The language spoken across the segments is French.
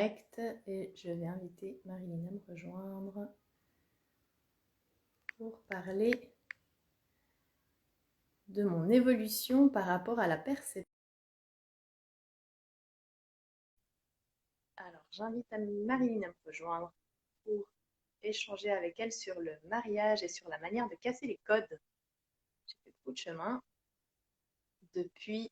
direct et je vais inviter Marilyn à me rejoindre pour parler de mon évolution par rapport à la perception. Alors, j'invite Marilyn à me rejoindre pour échanger avec elle sur le mariage et sur la manière de casser les codes. J'ai fait beaucoup de chemin depuis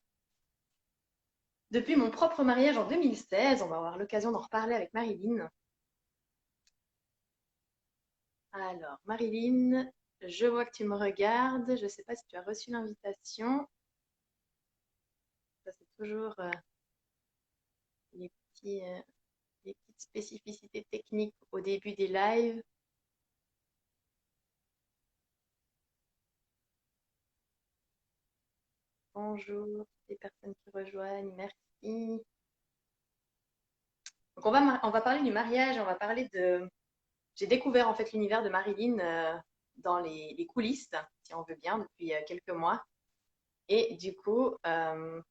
mon propre mariage en 2016. On va avoir l'occasion d'en reparler avec Marilyn. Alors, Marilyn, je vois que tu me regardes. Je ne sais pas si tu as reçu l'invitation. Ça, c'est toujours les petites spécificités techniques au début des lives. Bonjour, les personnes qui rejoignent, merci. Donc on va parler du mariage, on va parler de... J'ai découvert en fait l'univers de Marilyn dans les coulisses, si on veut bien, depuis quelques mois. Et du coup, voilà,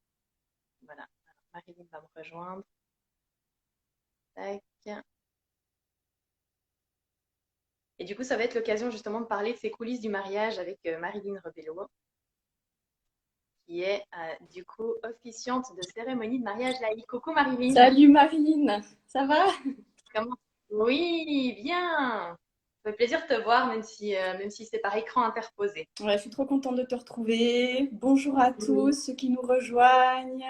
alors, Marilyn va me rejoindre. Tac. Et du coup, ça va être l'occasion justement de parler de ces coulisses du mariage avec Marilyn Rebello, qui est du coup officiante de cérémonie de mariage laïque. Coucou Marilyn. Salut Marine, ça va? Comment? Oui, bien. Ça fait plaisir de te voir, même si c'est par écran interposé. Ouais, je suis trop contente de te retrouver. Bonjour à tous ceux qui nous rejoignent.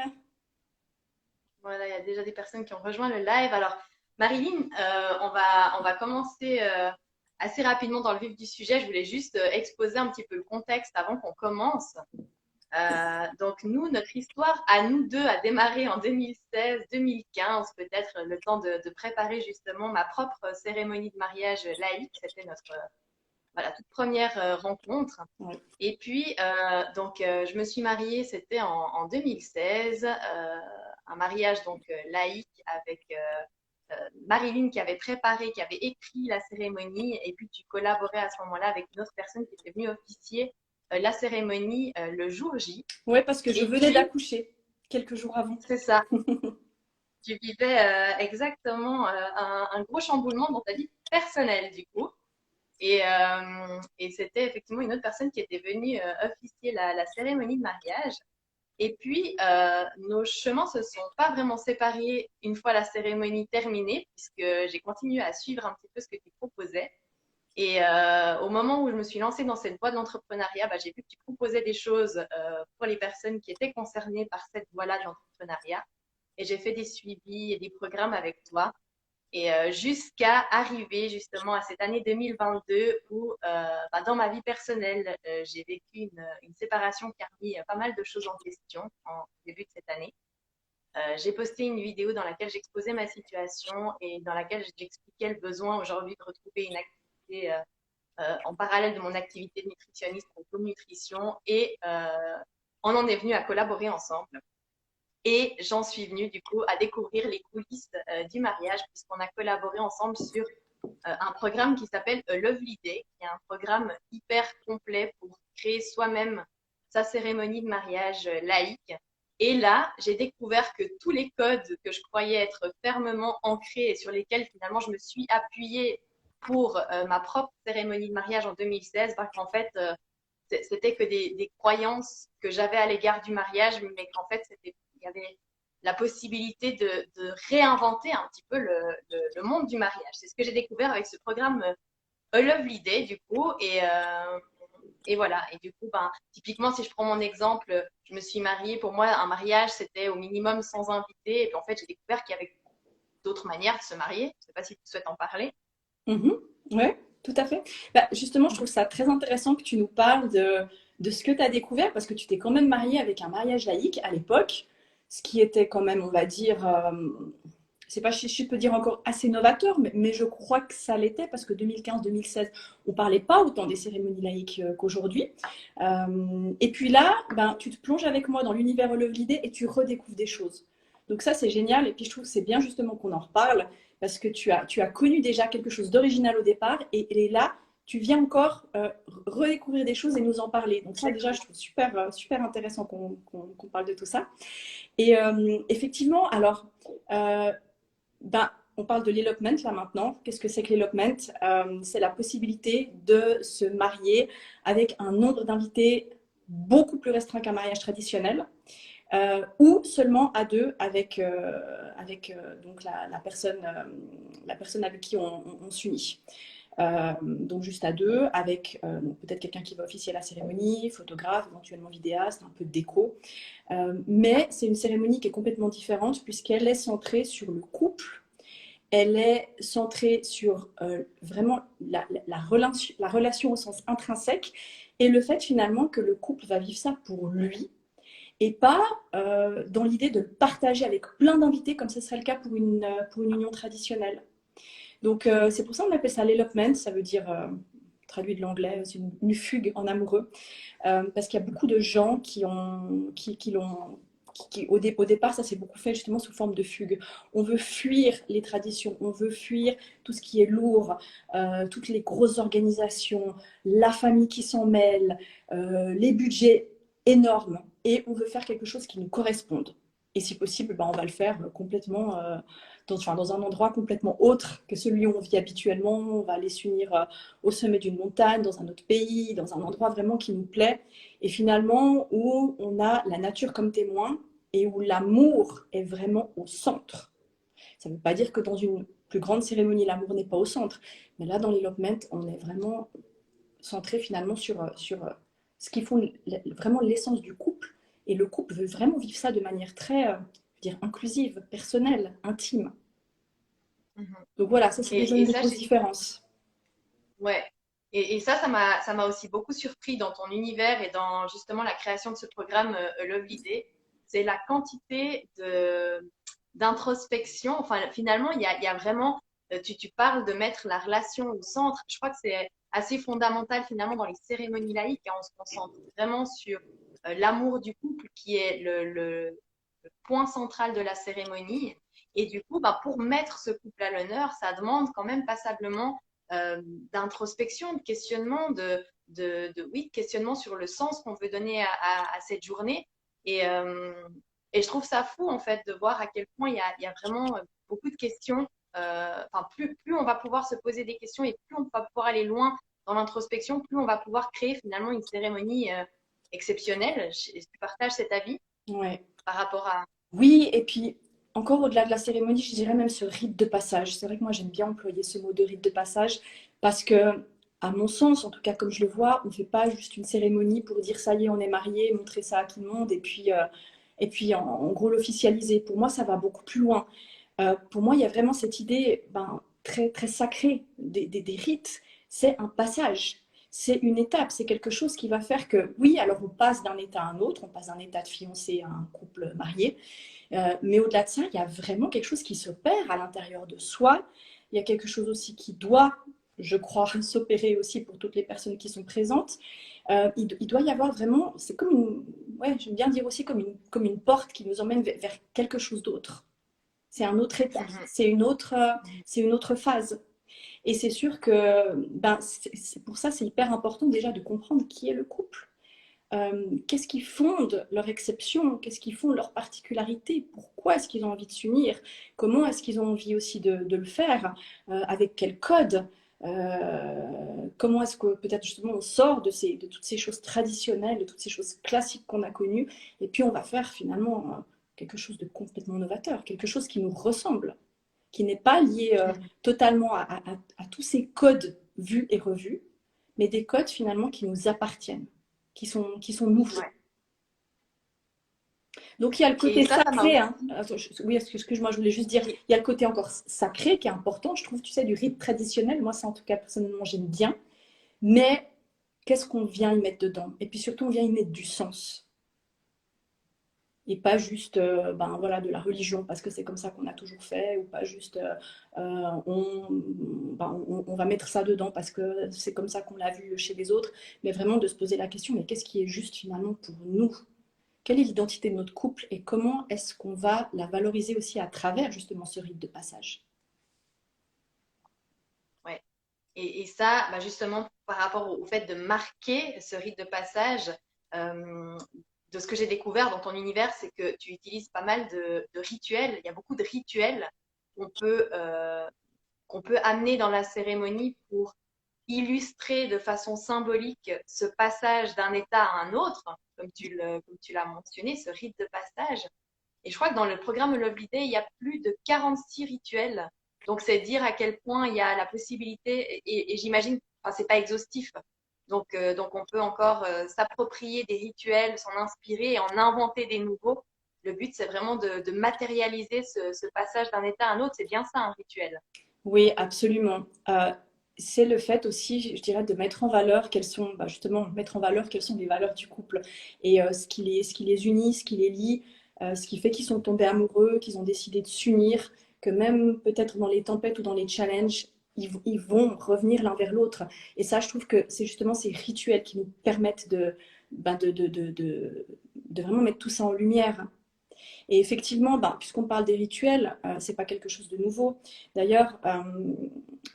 Voilà, il y a déjà des personnes qui ont rejoint le live. Alors, Marilyn, on va commencer assez rapidement dans le vif du sujet. Je voulais juste exposer un petit peu le contexte avant qu'on commence. Donc nous, notre histoire à nous deux a démarré en 2016-2015, peut-être le temps de préparer justement ma propre cérémonie de mariage laïque. C'était notre voilà, toute première rencontre. Ouais. Et puis, je me suis mariée, c'était en 2016, un mariage donc laïque avec Marilyn qui avait préparé, qui avait écrit la cérémonie, et puis tu collaborais à ce moment-là avec une autre personne qui était venue officier la cérémonie le jour J. Ouais, parce que je Et venais puis, d'accoucher quelques jours avant. c'est ça, tu vivais exactement un gros chamboulement dans ta vie personnelle du coup. Et c'était effectivement une autre personne qui était venue officier la cérémonie de mariage. Et puis, nos chemins se sont pas vraiment séparés une fois la cérémonie terminée, puisque j'ai continué à suivre un petit peu ce que tu proposais. Et au moment où je me suis lancée dans cette voie de l'entrepreneuriat, bah, j'ai vu que tu proposais des choses pour les personnes qui étaient concernées par cette voie-là de l'entrepreneuriat. Et j'ai fait des suivis et des programmes avec toi. Et jusqu'à arriver justement à cette année 2022 où, dans ma vie personnelle, j'ai vécu une séparation qui a remis pas mal de choses en question en début de cette année. J'ai posté une vidéo dans laquelle j'exposais ma situation et dans laquelle j'expliquais le besoin aujourd'hui de retrouver une activité en parallèle de mon activité de nutritionniste en co-nutrition et on en est venu à collaborer ensemble. Et j'en suis venue du coup à découvrir les coulisses du mariage puisqu'on a collaboré ensemble sur un programme qui s'appelle Lovely Day, qui est un programme hyper complet pour créer soi-même sa cérémonie de mariage laïque. Et là, j'ai découvert que tous les codes que je croyais être fermement ancrés et sur lesquels finalement je me suis appuyée pour ma propre cérémonie de mariage en 2016, bah, qu'en fait, c'était que des croyances que j'avais à l'égard du mariage, mais qu'en fait, il y avait la possibilité de réinventer un petit peu le monde du mariage. C'est ce que j'ai découvert avec ce programme A Lovely Day, du coup. Et voilà. Et du coup, ben, typiquement, si je prends mon exemple, je me suis mariée. Pour moi, un mariage, c'était au minimum sans invité. Et puis, en fait, j'ai découvert qu'il y avait d'autres manières de se marier. Je ne sais pas si tu souhaites en parler. Mhm. Ouais, tout à fait. Bah, justement, je trouve ça très intéressant que tu nous parles de ce que tu as découvert, parce que tu t'es quand même mariée avec un mariage laïque à l'époque, ce qui était quand même, on va dire, c'est pas si je peux dire encore assez novateur, mais je crois que ça l'était parce que 2015-2016, on parlait pas autant des cérémonies laïques qu'aujourd'hui. Et puis là, ben, tu te plonges avec moi dans l'univers Lovely et tu redécouvres des choses. Donc ça, c'est génial. Et puis je trouve que c'est bien justement qu'on en reparle parce que tu as connu déjà quelque chose d'original au départ et là, tu viens encore redécouvrir des choses et nous en parler. Donc ça, déjà, je trouve super, super intéressant qu'on parle de tout ça. Et effectivement, alors, ben, on parle de l'elopement là maintenant. Qu'est-ce que c'est que l'elopement? C'est la possibilité de se marier avec un nombre d'invités beaucoup plus restreint qu'un mariage traditionnel, ou seulement à deux avec donc la personne avec qui on s'unit. Donc juste à deux, avec peut-être quelqu'un qui va officier la cérémonie, photographe, éventuellement vidéaste, un peu de déco. Mais c'est une cérémonie qui est complètement différente puisqu'elle est centrée sur le couple. Elle est centrée sur vraiment la relation au sens intrinsèque et le fait finalement que le couple va vivre ça pour lui et pas dans l'idée de le partager avec plein d'invités comme ce serait le cas pour une union traditionnelle. Donc c'est pour ça qu'on appelle ça l'elopement, ça veut dire, traduit de l'anglais, c'est une fugue en amoureux, parce qu'il y a beaucoup de gens qui l'ont, au départ, ça s'est beaucoup fait justement sous forme de fugue. On veut fuir les traditions, on veut fuir tout ce qui est lourd, toutes les grosses organisations, la famille qui s'en mêle, les budgets énormes, et on veut faire quelque chose qui nous corresponde. Et si possible, ben, on va le faire complètement dans un endroit complètement autre que celui où on vit habituellement. On va aller s'unir au sommet d'une montagne, dans un autre pays, dans un endroit vraiment qui nous plaît. Et finalement, où on a la nature comme témoin et où l'amour est vraiment au centre. Ça ne veut pas dire que dans une plus grande cérémonie, l'amour n'est pas au centre. Mais là, dans l'elopement, on est vraiment centré finalement sur ce qui font vraiment l'essence du couple. Et le couple veut vraiment vivre ça de manière très, inclusive, personnelle, intime. Donc voilà, ça c'est déjà une ça, grosse différence. ouais. Ça m'a aussi beaucoup surpris dans ton univers et dans justement la création de ce programme Lovely Day. C'est la quantité d'introspection. Enfin, finalement, il y a vraiment, tu parles de mettre la relation au centre. Je crois que c'est assez fondamental finalement dans les cérémonies laïques, hein. On se concentre vraiment sur l'amour du couple qui est le point central de la cérémonie. Et du coup, bah, pour mettre ce couple à l'honneur, ça demande quand même passablement euh, d'introspection, de questionnement, oui, de questionnement sur le sens qu'on veut donner à cette journée. Et, euh, et je trouve ça fou, en fait, de voir à quel point il y a vraiment beaucoup de questions. Enfin, plus on va pouvoir se poser des questions et plus on va pouvoir aller loin dans l'introspection, plus on va pouvoir créer finalement une cérémonie exceptionnelle. Tu partages cet avis Ouais. par rapport à… Oui, et puis encore au-delà de la cérémonie, je dirais même ce rite de passage. C'est vrai que moi j'aime bien employer ce mot de rite de passage parce que, à mon sens, en tout cas comme je le vois, on ne fait pas juste une cérémonie pour dire ça y est, on est mariés, montrer ça à tout le monde et puis en gros l'officialiser. Pour moi, ça va beaucoup plus loin. Pour moi, il y a vraiment cette idée très, très sacrée des rites. C'est un passage, c'est une étape, c'est quelque chose qui va faire que, oui, alors on passe d'un état à un autre, on passe d'un état de fiancé à un couple marié, mais au-delà de ça, il y a vraiment quelque chose qui s'opère à l'intérieur de soi. Il y a quelque chose aussi qui doit, je crois, s'opérer aussi pour toutes les personnes qui sont présentes. Il doit y avoir vraiment, c'est comme ouais, j'aime bien dire aussi comme une porte qui nous emmène vers quelque chose d'autre. C'est un autre état, Mhm. c'est une autre phase. Et c'est sûr que c'est pour ça, c'est hyper important déjà de comprendre qui est le couple. Qu'est-ce qui fonde leur exception? Qu'est-ce qui fonde leur particularité? Pourquoi est-ce qu'ils ont envie de s'unir? Comment est-ce qu'ils ont envie aussi de le faire? Avec quel code? Comment est-ce que peut-être justement on sort de toutes ces choses traditionnelles, de toutes ces choses classiques qu'on a connues, et puis on va faire finalement quelque chose de complètement novateur, quelque chose qui nous ressemble, qui n'est pas lié totalement à tous ces codes vus et revus, mais des codes finalement qui nous appartiennent, qui sont nouveaux. Ouais. Donc il y a le Et côté ça m'a sacré, hein. aussi… Attends, oui, excuse-moi, je voulais juste dire, il y a le côté encore sacré qui est important, je trouve, tu sais, du rite traditionnel. Moi, ça en tout cas, personnellement, j'aime bien. Mais qu'est-ce qu'on vient y mettre dedans? Et puis surtout, on vient y mettre du sens. Et pas juste voilà, de la religion parce que c'est comme ça qu'on a toujours fait, ou pas juste on va mettre ça dedans parce que c'est comme ça qu'on l'a vu chez les autres, mais vraiment de se poser la question, mais qu'est-ce qui est juste finalement pour nous? Quelle est l'identité de notre couple et comment est-ce qu'on va la valoriser aussi à travers justement ce rite de passage? Ouais. Et ça, bah, justement, par rapport au fait de marquer ce rite de passage, euh, de ce que j'ai découvert dans ton univers, c'est que tu utilises pas mal de rituels. Il y a beaucoup de rituels qu'on peut amener dans la cérémonie pour illustrer de façon symbolique ce passage d'un état à un autre, comme tu l'as mentionné, ce rite de passage. Et je crois que dans le programme Lovely Day, il y a plus de 46 rituels. Donc, c'est dire à quel point il y a la possibilité, et j'imagine, enfin, c'est pas exhaustif. Donc, on peut encore s'approprier des rituels, s'en inspirer et en inventer des nouveaux. Le but, c'est vraiment de matérialiser ce passage d'un état à un autre. C'est bien ça, un rituel. Oui, absolument. C'est le fait aussi, je dirais, de mettre en valeur quelles sont, bah, justement, mettre en valeur quelles sont les valeurs du couple et ce qui les unit, ce qui les lie, ce qui fait qu'ils sont tombés amoureux, qu'ils ont décidé de s'unir, que même peut-être dans les tempêtes ou dans les challenges, ils vont revenir l'un vers l'autre. Et ça, je trouve que c'est justement ces rituels qui nous permettent bah, de vraiment mettre tout ça en lumière. Et effectivement, bah, puisqu'on parle des rituels, c'est pas quelque chose de nouveau. D'ailleurs,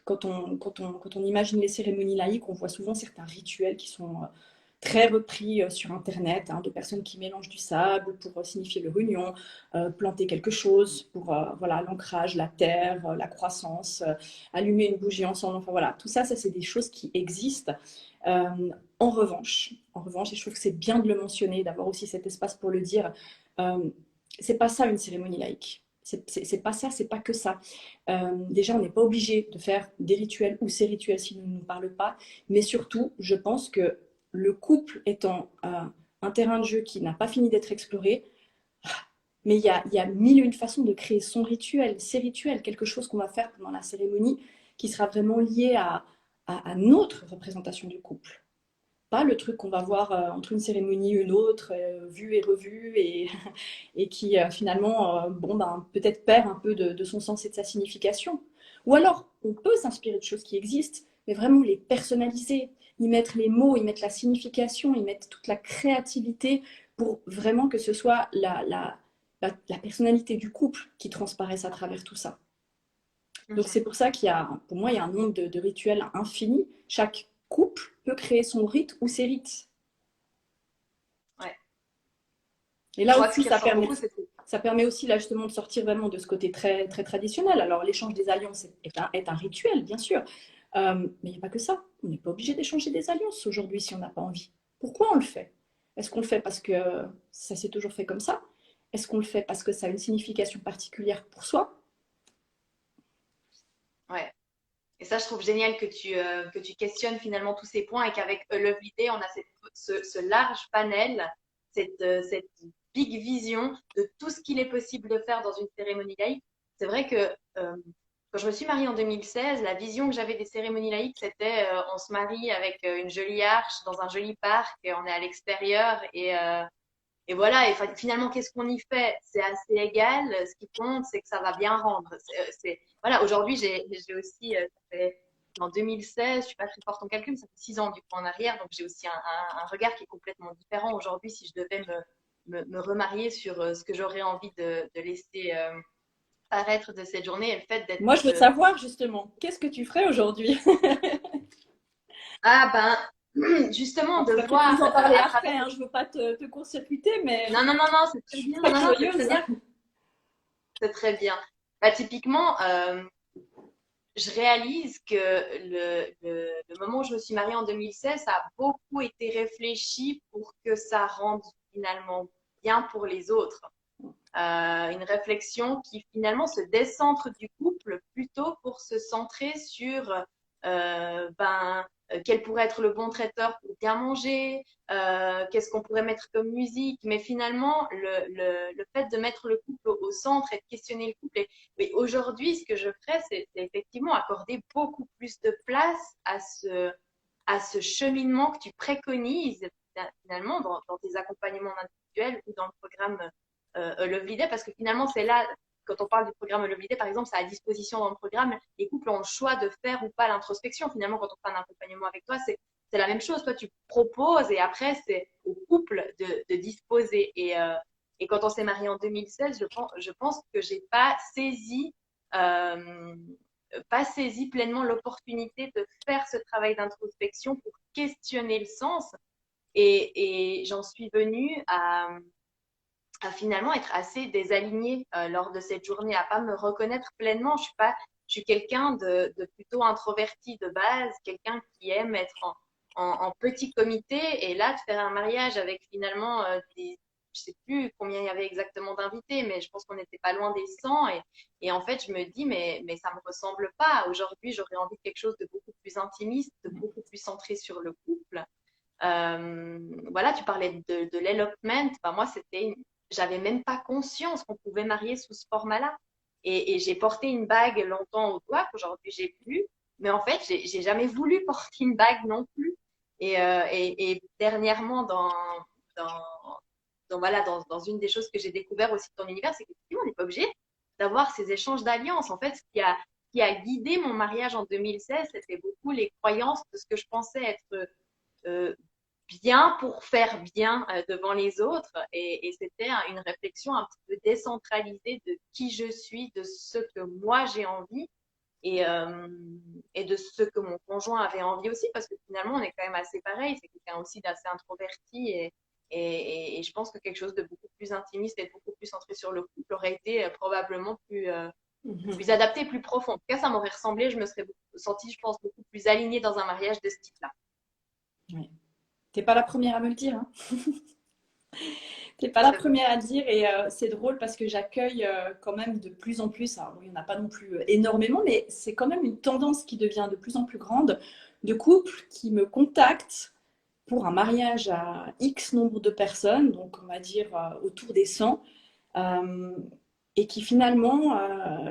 quand on imagine les cérémonies laïques, on voit souvent certains rituels qui sont très repris sur Internet, hein, de personnes qui mélangent du sable pour signifier leur union, planter quelque chose pour voilà, l'ancrage, la terre, la croissance, allumer une bougie ensemble. Enfin voilà, tout ça, ça c'est des choses qui existent. En revanche, et je trouve que c'est bien de le mentionner, d'avoir aussi cet espace pour le dire, euh, c'est pas ça une cérémonie laïque. C'est pas ça, c'est pas que ça. Déjà, on n'est pas obligé de faire des rituels ou ces rituels s'ils ne nous parlent pas, mais surtout, je pense que le couple étant un terrain de jeu qui n'a pas fini d'être exploré, mais il y a mille et une façons de créer son rituel, ses rituels, quelque chose qu'on va faire pendant la cérémonie qui sera vraiment lié à notre représentation du couple. Pas le truc qu'on va voir entre une cérémonie et une autre, vue et revue, et qui finalement, bon, ben, peut-être perd un peu de son sens et de sa signification. Ou alors, on peut s'inspirer de choses qui existent, mais vraiment les personnaliser, y mettre les mots, y mettre la signification, y mettre toute la créativité pour vraiment que ce soit la personnalité du couple qui transparaisse à travers tout ça. Donc Mhm. c'est pour ça pour moi, il y a un nombre de rituels infini. Chaque couple peut créer son rite ou ses rites. Ouais. Et Je là crois que ce aussi, qui ressort beaucoup, c'est ça permet aussi là justement de sortir vraiment de ce côté très, très traditionnel. Alors l'échange des alliances est un rituel, bien sûr. Mais il n'y a pas que ça. On n'est pas obligé d'échanger des alliances aujourd'hui si on n'a pas envie. Pourquoi on le fait? Est-ce qu'on le fait parce que ça s'est toujours fait comme ça? Est-ce qu'on le fait parce que ça a une signification particulière pour soi? ouais. Et ça, je trouve génial que tu questionnes finalement tous ces points et qu'avec Lovely Day, on a ce large panel, cette big vision de tout ce qu'il est possible de faire dans une cérémonie laïque. C'est vrai que quand je me suis mariée en 2016, la vision que j'avais des cérémonies laïques, c'était on se marie avec une jolie arche dans un joli parc, et on est à l'extérieur et voilà, et finalement, qu'est-ce qu'on y fait? C'est assez égal. Ce qui compte, c'est que ça va bien rendre. Voilà, aujourd'hui, j'ai aussi, en 2016, je suis pas très forte en calcul, mais ça fait 6 ans du coup en arrière, donc j'ai aussi un regard qui est complètement différent aujourd'hui si je devais me remarier sur ce que j'aurais envie de laisser paraître de cette journée et le fait d'être. Moi, je veux savoir justement, qu'est-ce que tu ferais aujourd'hui? Ah ben, justement, On de pourrait peut-être voir nous en parler à après, travers. hein. Je ne veux pas te court-circuiter, mais Non, non, non, non, c'est je très suis bien. très Non, non, c'est très curieuse. bien. C'est très bien. Bah, typiquement, je réalise que le moment où je me suis mariée en 2016, ça a beaucoup été réfléchi pour que ça rende finalement bien pour les autres. Une réflexion qui finalement se décentre du couple plutôt pour se centrer sur quel pourrait être le bon traiteur pour bien manger, qu'est-ce qu'on pourrait mettre comme musique. Mais finalement, le fait de mettre le couple au centre et de questionner le couple. Mais aujourd'hui, ce que je ferais, c'est effectivement accorder beaucoup plus de place à ce cheminement que tu préconises finalement dans tes accompagnements individuels ou dans le programme Lovely Day, parce que finalement, c'est là, quand on parle du programme Lovely Day, par exemple, c'est à disposition dans le programme. Les couples ont le choix de faire ou pas l'introspection. Finalement, quand on fait un accompagnement avec toi, c'est la même chose. Toi, tu proposes et après, c'est au couple de disposer. Et quand on s'est marié en 2016, je pense que j'ai euh, pas saisi pleinement l'opportunité de faire ce travail d'introspection pour questionner le sens. Et j'en suis venue à finalement être assez désalignée lors de cette journée, à pas me reconnaître pleinement. Je suis quelqu'un de plutôt introverti de base, quelqu'un qui aime être en petit comité. Et là, de faire un mariage avec finalement je sais plus combien il y avait exactement d'invités, mais je pense qu'on n'était pas loin des 100. Et en fait, je me dis, mais ça me ressemble pas. Aujourd'hui, j'aurais envie de quelque chose de beaucoup plus intimiste, de beaucoup plus centré sur le couple. Voilà, tu parlais de l'elopement. Ben, moi, j'avais même pas conscience qu'on pouvait marier sous ce format-là. Et j'ai porté une bague longtemps au doigt, qu'aujourd'hui j'ai plus. Mais en fait, j'ai jamais voulu porter une bague non plus. Et dernièrement, dans, voilà, dans une des choses que j'ai découvert aussi de ton univers, c'est qu'effectivement, on n'est pas obligé d'avoir ces échanges d'alliances. En fait, qui a guidé mon mariage en 2016, c'était beaucoup les croyances de ce que je pensais être euh, bien pour faire bien devant les autres. Et c'était une réflexion un petit peu décentralisée de qui je suis, de ce que moi j'ai envie et de ce que mon conjoint avait envie aussi, parce que finalement on est quand même assez pareil. C'est quelqu'un aussi d'assez introverti et je pense que quelque chose de beaucoup plus intimiste et beaucoup plus centré sur le couple aurait été probablement plus adapté, plus profond. En tout cas, ça m'aurait ressemblé. Je me serais sentie, je pense, beaucoup plus alignée dans un mariage de ce type-là. Oui. T'es pas la première à me le dire, hein. T'es pas la première à dire et c'est drôle parce que j'accueille quand même de plus en plus, alors il n'y en a pas non plus énormément, mais c'est quand même une tendance qui devient de plus en plus grande de couples qui me contactent pour un mariage à X nombre de personnes, donc on va dire autour des 100, euh, et qui finalement,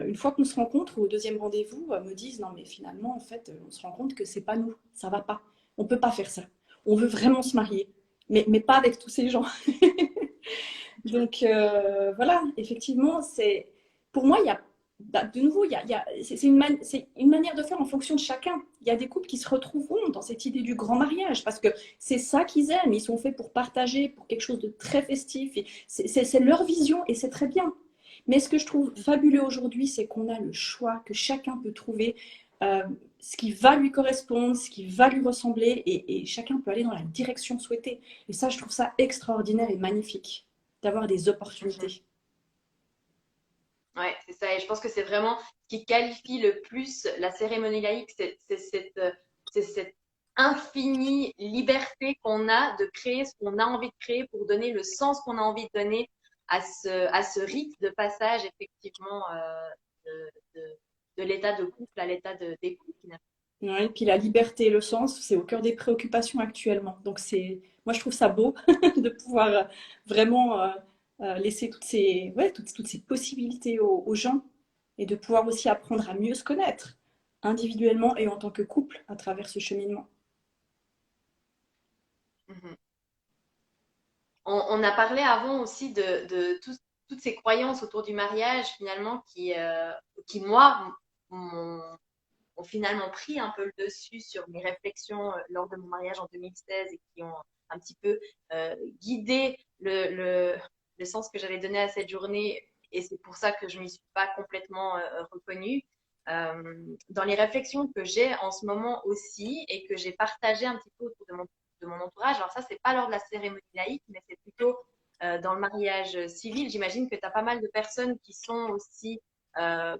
une fois qu'on se rencontre au deuxième rendez-vous, me disent non mais finalement en fait on se rend compte que c'est pas nous, ça va pas, on peut pas faire ça, on veut vraiment se marier, mais pas avec tous ces gens. Donc voilà, effectivement, c'est pour moi, il y a bah, de nouveau, c'est une manière de faire en fonction de chacun. Il y a des couples qui se retrouveront dans cette idée du grand mariage parce que c'est ça qu'ils aiment. Ils sont faits pour partager, pour quelque chose de très festif. C'est leur vision et c'est très bien. Mais ce que je trouve fabuleux aujourd'hui, c'est qu'on a le choix, que chacun peut trouver euh, ce qui va lui correspondre, ce qui va lui ressembler et chacun peut aller dans la direction souhaitée. Et ça, je trouve ça extraordinaire et magnifique d'avoir des opportunités. Ouais, c'est ça. Et je pense que c'est vraiment ce qui qualifie le plus la cérémonie laïque, c'est cette infinie liberté qu'on a de créer ce qu'on a envie de créer pour donner le sens qu'on a envie de donner à ce rite de passage, effectivement, de, de, de l'état de couple à l'état d'époux, finalement. Ouais, et puis la liberté et le sens, c'est au cœur des préoccupations actuellement. Donc moi je trouve ça beau de pouvoir vraiment laisser toutes ces possibilités aux gens et de pouvoir aussi apprendre à mieux se connaître individuellement et en tant que couple à travers ce cheminement. Mhm. On a parlé avant aussi toutes ces croyances autour du mariage, finalement, qui moi, m'ont ont finalement pris un peu le dessus sur mes réflexions lors de mon mariage en 2016 et qui ont un petit peu guidé le sens que j'avais donné à cette journée. Et c'est pour ça que je ne m'y suis pas complètement reconnue. Dans les réflexions que j'ai en ce moment aussi et que j'ai partagées un petit peu autour de mon entourage, alors ça, c'est pas lors de la cérémonie laïque, mais c'est plutôt dans le mariage civil. J'imagine que tu as pas mal de personnes qui sont aussi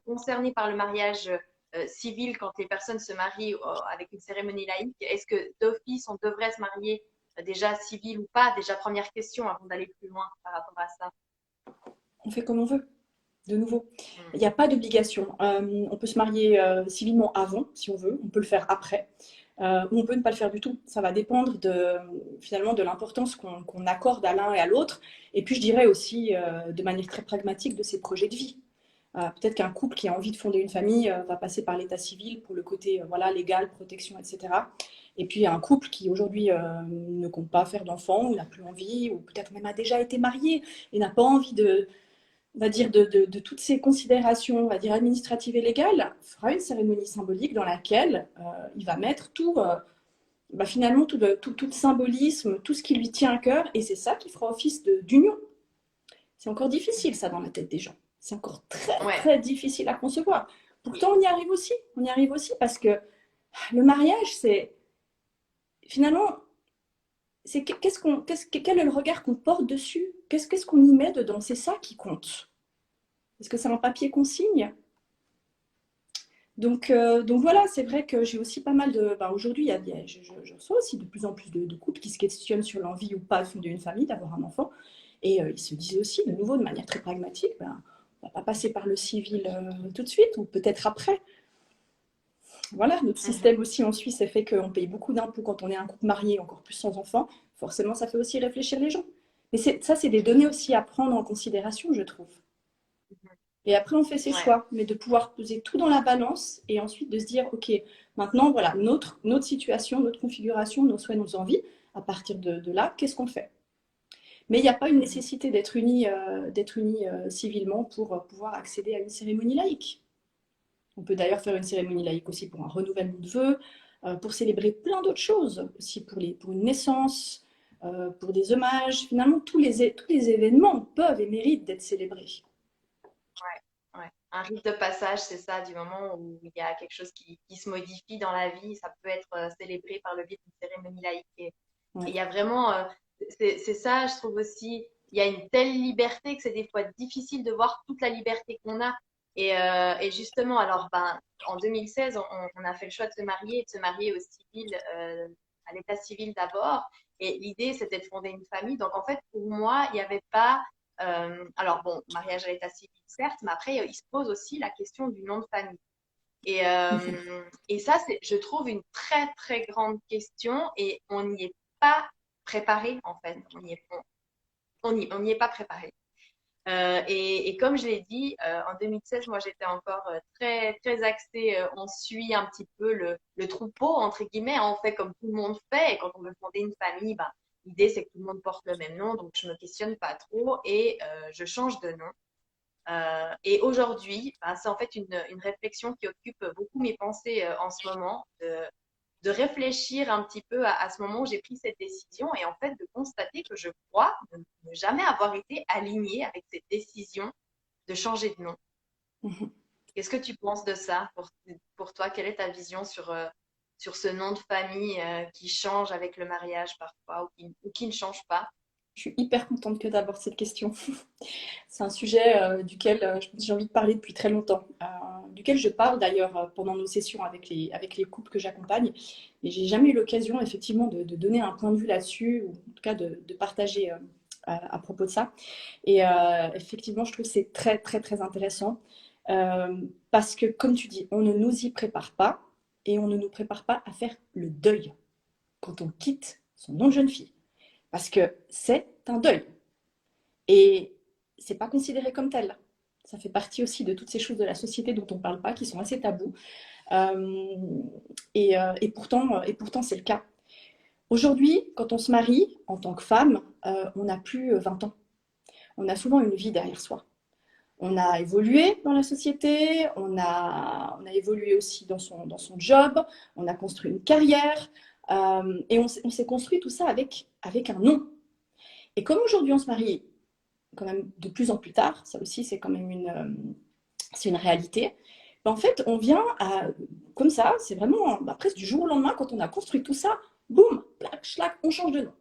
concernées par le mariage civil quand les personnes se marient avec une cérémonie laïque. Est-ce que d'office, on devrait se marier déjà civil ou pas? Déjà, première question avant d'aller plus loin par rapport à ça. On fait comme on veut, de nouveau. Mm. Il n'y a pas d'obligation. On peut se marier civilement avant, si on veut. On peut le faire après. Ou on peut ne pas le faire du tout. Ça va dépendre finalement de l'importance qu'on accorde à l'un et à l'autre. Et puis je dirais aussi de manière très pragmatique de ses projets de vie. Peut-être qu'un couple qui a envie de fonder une famille va passer par l'état civil pour le côté voilà, légal, protection, etc. Et puis il y a un couple qui aujourd'hui ne compte pas faire d'enfants, ou n'a plus envie, ou peut-être même a déjà été marié et n'a pas envie on va dire, de toutes ces considérations, on va dire, administratives et légales, fera une cérémonie symbolique dans laquelle il va mettre finalement, tout symbolisme, tout ce qui lui tient à cœur, et c'est ça qui fera office d'union. C'est encore difficile, ça, dans la tête des gens. C'est encore très, Ouais. très difficile à concevoir. Pourtant, on y arrive aussi. On y arrive aussi parce que le mariage, finalement, quel est le regard qu'on porte dessus? Qu'est-ce qu'on y met dedans? C'est ça qui compte. Est-ce que c'est un papier qu'on signe? Donc voilà, c'est vrai que j'ai aussi pas mal de... Ben aujourd'hui, je reçois aussi de plus en plus de couples qui se questionnent sur l'envie ou pas de fonder une famille, d'avoir un enfant. Et ils se disent aussi, de nouveau, de manière très pragmatique, ben, on ne va pas passer par le civil tout de suite, ou peut-être après. Voilà, notre système aussi en Suisse fait qu'on paye beaucoup d'impôts quand on est un couple marié, encore plus sans enfants. Forcément, ça fait aussi réfléchir les gens. Mais ça, c'est des données aussi à prendre en considération, je trouve. Et après, on fait ses choix, mais de pouvoir poser tout dans la balance et ensuite de se dire, OK, maintenant, voilà, notre situation, notre configuration, nos souhaits, nos envies, à partir de là, qu'est-ce qu'on fait? Mais il n'y a pas une nécessité d'être unis civilement pour pouvoir accéder à une cérémonie laïque. On peut d'ailleurs faire une cérémonie laïque aussi pour un renouvellement de vœux, pour célébrer plein d'autres choses, aussi pour une naissance, pour des hommages. Finalement, tous les événements peuvent et méritent d'être célébrés. Ouais. Un rite de passage, c'est ça, du moment où il y a quelque chose qui se modifie dans la vie, ça peut être célébré par le biais d'une cérémonie laïque. Et il y a vraiment, c'est ça, je trouve aussi, il y a une telle liberté que c'est des fois difficile de voir toute la liberté qu'on a. Et justement, alors, ben, en 2016, on a fait le choix de se marier au civil, à l'état civil d'abord. Et l'idée, c'était de fonder une famille. Donc, en fait, pour moi, il n'y avait pas alors bon, mariage à l'état civil, certes, mais après, il se pose aussi la question du nom de famille. Et ça, c'est, je trouve, une très, très grande question et on n'y est pas préparé, en fait. On n'y est pas préparé. Et comme je l'ai dit, en 2016, moi, j'étais encore très, très axée. On suit un petit peu le troupeau, entre guillemets. On fait comme tout le monde fait. Et quand on veut fonder une famille, bah, l'idée, c'est que tout le monde porte le même nom. Donc, je me questionne pas trop et je change de nom. Et aujourd'hui, bah, c'est en fait une réflexion qui occupe beaucoup mes pensées en ce moment, de réfléchir un petit peu à ce moment où j'ai pris cette décision et en fait de constater que je crois ne jamais avoir été alignée avec cette décision de changer de nom. Qu'est-ce que tu penses de ça pour toi? Quelle est ta vision sur ce nom de famille qui change avec le mariage parfois ou qui ne change pas? Je suis hyper contente que tu abordes cette question. C'est un sujet duquel j'ai envie de parler depuis très longtemps, duquel je parle d'ailleurs pendant nos sessions avec les couples que j'accompagne. Et j'ai jamais eu l'occasion effectivement de donner un point de vue là-dessus, ou en tout cas de partager à propos de ça. Et effectivement, je trouve que c'est très très très intéressant parce que comme tu dis, on ne nous y prépare pas et on ne nous prépare pas à faire le deuil quand on quitte son nom de jeune fille. Parce que c'est un deuil. Et c'est pas considéré comme tel. Ça fait partie aussi de toutes ces choses de la société dont on ne parle pas, qui sont assez tabous. Et pourtant, c'est le cas. Aujourd'hui, quand on se marie, en tant que femme, on n'a plus 20 ans. On a souvent une vie derrière soi. On a évolué dans la société, on a évolué aussi dans son job, on a construit une carrière, et on s'est construit tout ça avec un nom. Et comme aujourd'hui on se marie quand même de plus en plus tard, ça aussi c'est quand même c'est une réalité, ben, en fait on vient comme ça, c'est vraiment presque du jour au lendemain, quand on a construit tout ça, boum, plac, schlac, on change de nom.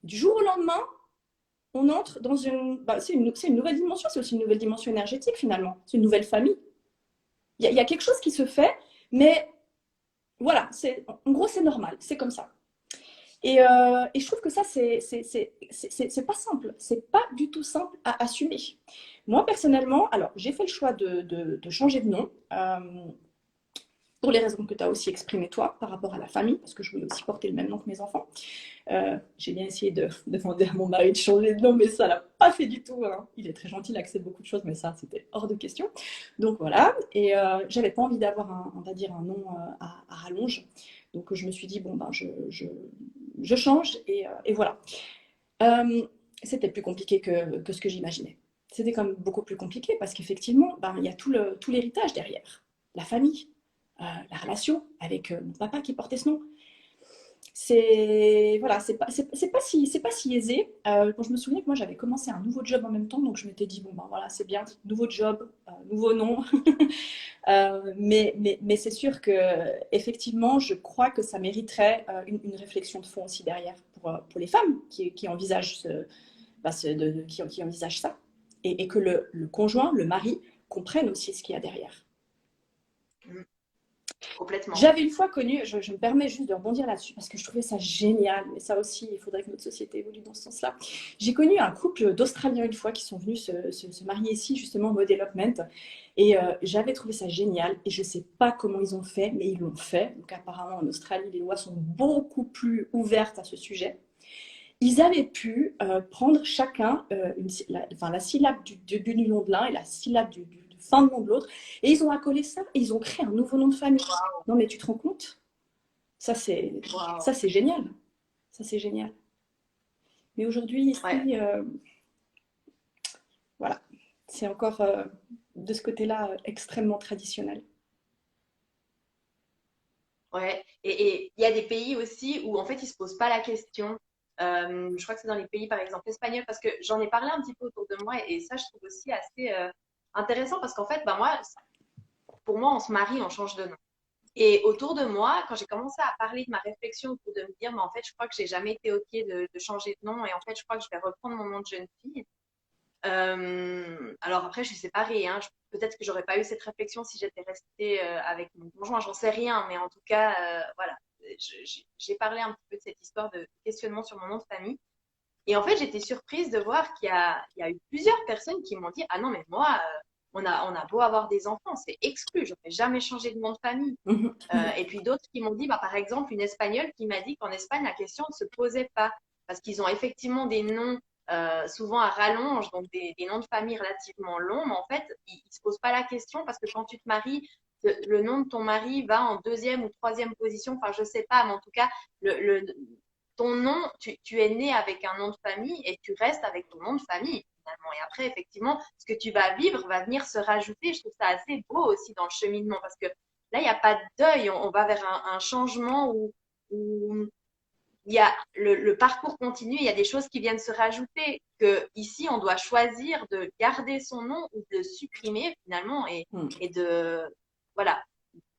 Du jour au lendemain, on entre dans c'est une nouvelle dimension, c'est aussi une nouvelle dimension énergétique finalement, c'est une nouvelle famille. Il y a quelque chose qui se fait, mais voilà, en gros c'est normal, c'est comme ça. Et je trouve que ça, c'est pas simple. C'est pas du tout simple à assumer. Moi, personnellement, alors, j'ai fait le choix de changer de nom pour les raisons que tu as aussi exprimées toi par rapport à la famille, parce que je voulais aussi porter le même nom que mes enfants. J'ai bien essayé de demander à mon mari de changer de nom, mais ça l'a pas fait du tout. Hein. Il est très gentil, il accepte beaucoup de choses, mais ça, c'était hors de question. Donc voilà. Et j'avais pas envie d'avoir on va dire, un nom à rallonge. Donc je me suis dit, bon, ben, je change et voilà. C'était plus compliqué que ce que j'imaginais. C'était quand même beaucoup plus compliqué parce qu'effectivement, ben, il y a tout l'héritage derrière. La famille, la relation avec mon papa qui portait ce nom. Voilà, c'est pas si aisé. Quand je me souviens que moi j'avais commencé un nouveau job en même temps, donc je m'étais dit bon ben voilà c'est bien, nouveau job, nouveau nom. Mais c'est sûr que effectivement je crois que ça mériterait une réflexion de fond aussi derrière pour les femmes qui envisagent, qui envisagent ça. Et que le conjoint, le mari, comprenne aussi ce qu'il y a derrière. Complètement. J'avais une fois connu, je me permets juste de rebondir là-dessus parce que je trouvais ça génial, mais ça aussi, il faudrait que notre société évolue dans ce sens-là. J'ai connu un couple d'Australiens une fois qui sont venus se marier ici, justement, au Development. Et j'avais trouvé ça génial. Et je ne sais pas comment ils ont fait, mais ils l'ont fait. Donc apparemment, en Australie, les lois sont beaucoup plus ouvertes à ce sujet. Ils avaient pu prendre chacun la syllabe du nom de l'un et la syllabe du fin de nom de l'autre, et ils ont accolé ça et ils ont créé un nouveau nom de famille. Wow. Non mais tu te rends compte? Ça c'est génial. Ça c'est génial. Mais aujourd'hui ici, voilà, c'est encore de ce côté-là extrêmement traditionnel. Ouais, et il y a des pays aussi où en fait ils se posent pas la question. Je crois que c'est dans les pays par exemple espagnols, parce que j'en ai parlé un petit peu autour de moi et ça je trouve aussi assez intéressant parce qu'en fait, pour moi, on se marie, on change de nom. Et autour de moi, quand j'ai commencé à parler de ma réflexion, autour de me dire, mais en fait, je crois que j'ai jamais été OK de changer de nom et en fait, je crois que je vais reprendre mon nom de jeune fille. Alors après, je suis séparée. Hein. Peut-être que j'aurais pas eu cette réflexion si j'étais restée avec mon conjoint. J'en sais rien, mais en tout cas, voilà. J'ai parlé un petit peu de cette histoire de questionnement sur mon nom de famille. Et en fait, j'étais surprise de voir qu'il y a eu plusieurs personnes qui m'ont dit, ah non, mais moi, on a beau avoir des enfants, c'est exclu, je n'aurais jamais changé de nom de famille. Et puis d'autres qui m'ont dit, par exemple, une Espagnole qui m'a dit qu'en Espagne, la question ne se posait pas, parce qu'ils ont effectivement des noms souvent à rallonge, donc des noms de famille relativement longs, mais en fait, ils ne se posent pas la question, parce que quand tu te maries, le nom de ton mari va en deuxième ou troisième position, enfin, je ne sais pas, mais en tout cas, ton nom, tu es né avec un nom de famille et tu restes avec ton nom de famille finalement. Et après, effectivement, ce que tu vas vivre va venir se rajouter. Je trouve ça assez beau aussi dans le cheminement parce que là, il n'y a pas de deuil. On va vers un changement où il y a le parcours continu, il y a des choses qui viennent se rajouter. Que ici, on doit choisir de garder son nom ou de le supprimer finalement et de voilà.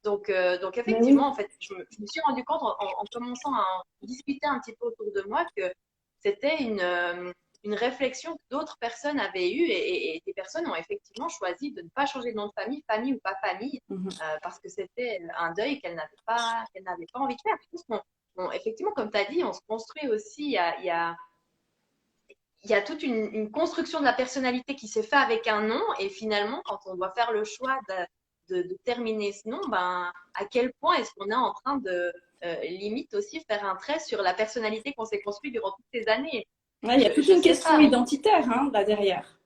Donc effectivement, en fait, je me suis rendu compte en commençant à discuter un petit peu autour de moi que c'était une réflexion que d'autres personnes avaient eue et des personnes ont effectivement choisi de ne pas changer de nom de famille, famille ou pas famille, parce que c'était un deuil qu'elles n'avaient pas envie de faire. Je pense effectivement, comme tu as dit, on se construit aussi, il y a toute une construction de la personnalité qui s'est fait avec un nom et finalement, quand on doit faire le choix de terminer ce nom, à quel point est-ce qu'on est en train de limite aussi faire un trait sur la personnalité qu'on s'est construite durant toutes ces années. Ouais, il y a toute une question identitaire là derrière.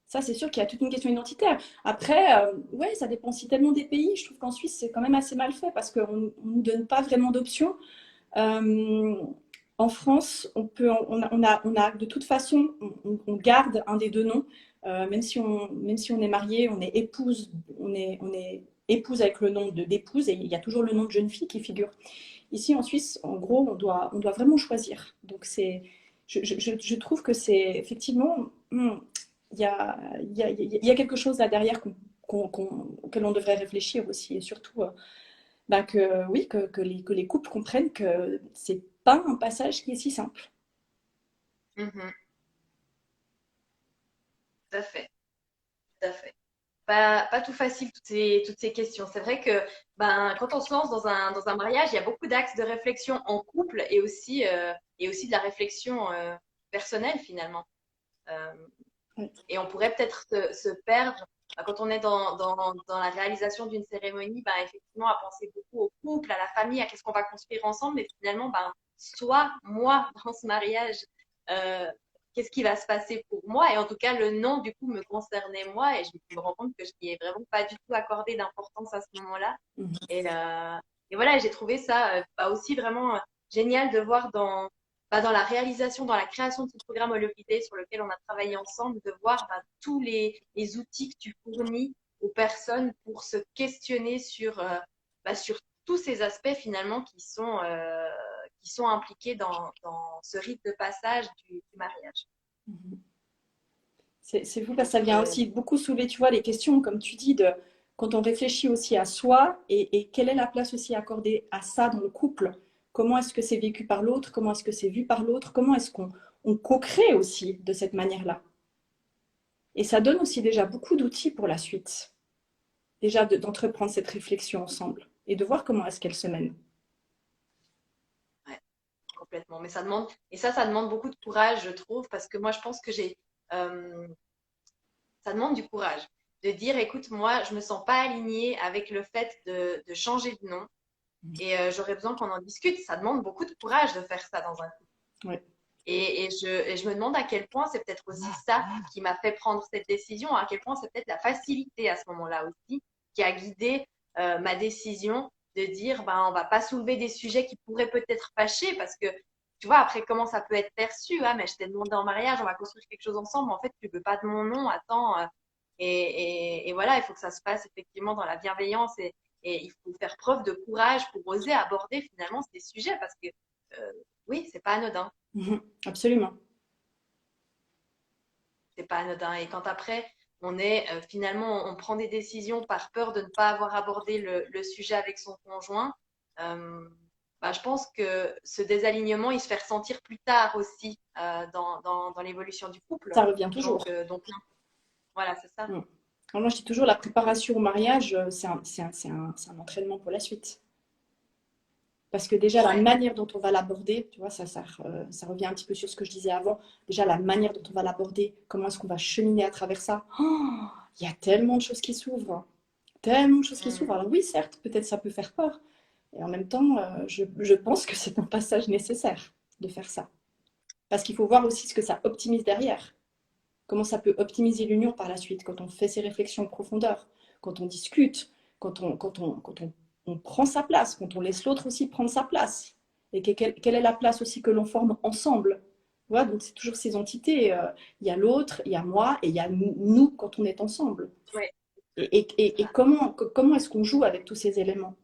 Ça, c'est sûr qu'il y a toute une question identitaire. Après, ouais, ça dépend aussi tellement des pays. Je trouve qu'en Suisse, c'est quand même assez mal fait parce qu'on ne nous donne pas vraiment d'options. En France, on a de toute façon, on garde un des deux noms. Même si on est marié, on est épouse, on est épouse avec le nom d'épouse et il y a toujours le nom de jeune fille qui figure. Ici en Suisse, en gros, on doit vraiment choisir. Donc je trouve que c'est effectivement, il y a quelque chose là derrière auquel on devrait réfléchir aussi et surtout que les couples comprennent que c'est pas un passage qui est si simple. Tout à fait. Tout à fait. Pas tout facile toutes ces questions. C'est vrai que quand on se lance dans un mariage, il y a beaucoup d'axes de réflexion en couple et aussi de la réflexion personnelle finalement. Et on pourrait peut-être se perdre quand on est dans la réalisation d'une cérémonie, effectivement à penser beaucoup au couple, à la famille, à qu'est-ce qu'on va construire ensemble, mais finalement, moi, dans ce mariage, qu'est-ce qui va se passer pour moi? Et en tout cas, le nom, du coup, me concernait moi et je me rends compte que je n'y ai vraiment pas du tout accordé d'importance à ce moment-là. Et voilà, j'ai trouvé ça aussi vraiment génial de voir dans la réalisation, dans la création de ce programme Holovidé sur lequel on a travaillé ensemble, de voir tous les outils que tu fournis aux personnes pour se questionner sur tous ces aspects finalement qui sont impliqués dans ce rite de passage du mariage. C'est fou parce que ça vient aussi beaucoup soulever, tu vois, les questions, comme tu dis, quand on réfléchit aussi à soi et quelle est la place aussi accordée à ça dans le couple. comment est-ce que c'est vécu par l'autre, comment est-ce que c'est vu par l'autre, comment est-ce qu'on co-crée aussi de cette manière-là. Et ça donne aussi déjà beaucoup d'outils pour la suite, déjà d'entreprendre cette réflexion ensemble et de voir comment est-ce qu'elle se mène. Ouais, complètement. Mais ça demande, et ça demande beaucoup de courage, je trouve, parce que moi, je pense que euh, ça demande du courage de dire, écoute, moi, je me sens pas alignée avec le fait de changer de nom et j'aurais besoin qu'on en discute. Ça demande beaucoup de courage de faire ça dans un couple. Ouais. Et je me demande à quel point c'est peut-être aussi ça qui m'a fait prendre cette décision, à quel point c'est peut-être la facilité à ce moment-là aussi qui a guidé ma décision de dire, ben, on va pas soulever des sujets qui pourraient peut-être fâcher parce que, tu vois, après, comment ça peut être perçu, ah, mais je t'ai demandé en mariage, on va construire quelque chose ensemble, mais en fait, tu veux pas de mon nom, attends. Et voilà, il faut que ça se passe effectivement dans la bienveillance et il faut faire preuve de courage pour oser aborder finalement ces sujets parce que, oui, c'est pas anodin. Absolument. C'est pas anodin. Et quand après, on est finalement, on prend des décisions par peur de ne pas avoir abordé le sujet avec son conjoint, euh, bah, je pense que ce désalignement, il se fait ressentir plus tard aussi dans l'évolution du couple. Ça revient toujours. Donc voilà, c'est ça. Alors moi, je dis toujours, la préparation au mariage, c'est un entraînement pour la suite. Parce que déjà, la Ouais. manière dont on va l'aborder, tu vois, ça revient un petit peu sur ce que je disais avant. Déjà, la manière dont on va l'aborder, comment est-ce qu'on va cheminer à travers ça. Oh, il y a tellement de choses qui s'ouvrent. Tellement de choses qui Mm. s'ouvrent. Alors oui, certes, peut-être ça peut faire peur. Et en même temps, je pense que c'est un passage nécessaire de faire ça. Parce qu'il faut voir aussi ce que ça optimise derrière. Comment ça peut optimiser l'union par la suite quand on fait ces réflexions en profondeur, quand on discute, quand on prend sa place, quand on laisse l'autre aussi prendre sa place. Et quelle est la place aussi que l'on forme ensemble. Voilà, donc c'est toujours ces entités. Il y a l'autre, il y a moi et il y a nous quand on est ensemble. Ouais. Et comment est-ce qu'on joue avec tous ces éléments?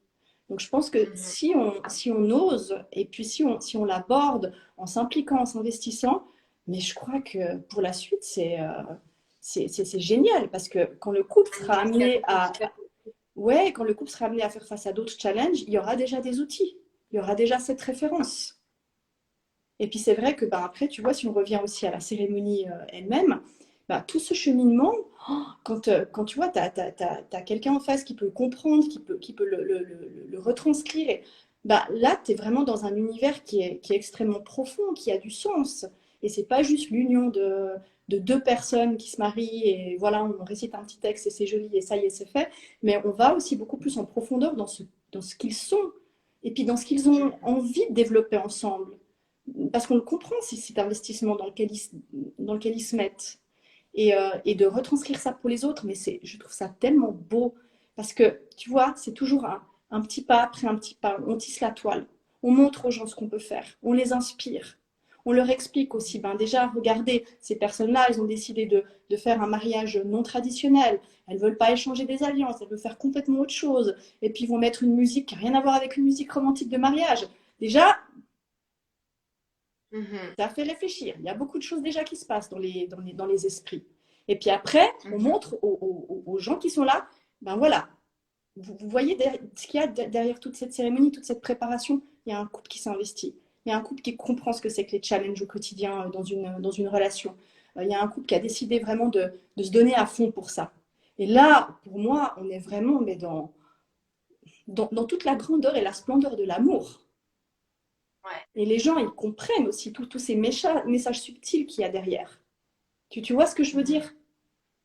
Donc je pense que Mhm. si on ose et puis si on l'aborde en s'impliquant, en s'investissant, mais je crois que pour la suite, c'est génial parce que quand le couple Un sera amené indicateur à, super. ouais, quand le couple sera amené à faire face à d'autres challenges, il y aura déjà des outils, il y aura déjà cette référence. Et puis c'est vrai que bah, après, tu vois, si on revient aussi à la cérémonie elle-même, bah, tout ce cheminement, quand tu vois, tu as quelqu'un en face qui peut comprendre, qui peut le retranscrire, et, bah, là, tu es vraiment dans un univers qui est extrêmement profond, qui a du sens. Et c'est pas juste l'union de deux personnes qui se marient et voilà, on récite un petit texte et c'est joli et ça y est, c'est fait. Mais on va aussi beaucoup plus en profondeur dans ce qu'ils sont et puis dans ce qu'ils ont Mhm. envie de développer ensemble. Parce qu'on le comprend, c'est cet investissement dans lequel ils se mettent et de retranscrire ça pour les autres, mais je trouve ça tellement beau parce que tu vois, c'est toujours un petit pas après un petit pas. On tisse la toile, on montre aux gens ce qu'on peut faire, on les inspire, on leur explique aussi. Ben déjà, regardez, ces personnes-là, elles ont décidé de faire un mariage non traditionnel. Elles veulent pas échanger des alliances, elles veulent faire complètement autre chose. Et puis ils vont mettre une musique qui n'a rien à voir avec une musique romantique de mariage. Déjà, Mhm. ça fait réfléchir. Il y a beaucoup de choses déjà qui se passent dans les esprits. Et puis après, on Mhm. montre aux gens qui sont là, ben voilà, vous voyez ce qu'il y a derrière toute cette cérémonie, toute cette préparation. Il y a un couple qui s'investit. Il y a un couple qui comprend ce que c'est que les challenges au quotidien dans une relation. Il y a un couple qui a décidé vraiment de se donner à fond pour ça. Et là, pour moi, on est vraiment mais dans toute la grandeur et la splendeur de l'amour. Ouais. Et les gens, ils comprennent aussi tous ces messages subtils qu'il y a derrière. Tu vois ce que je veux Mhm. dire?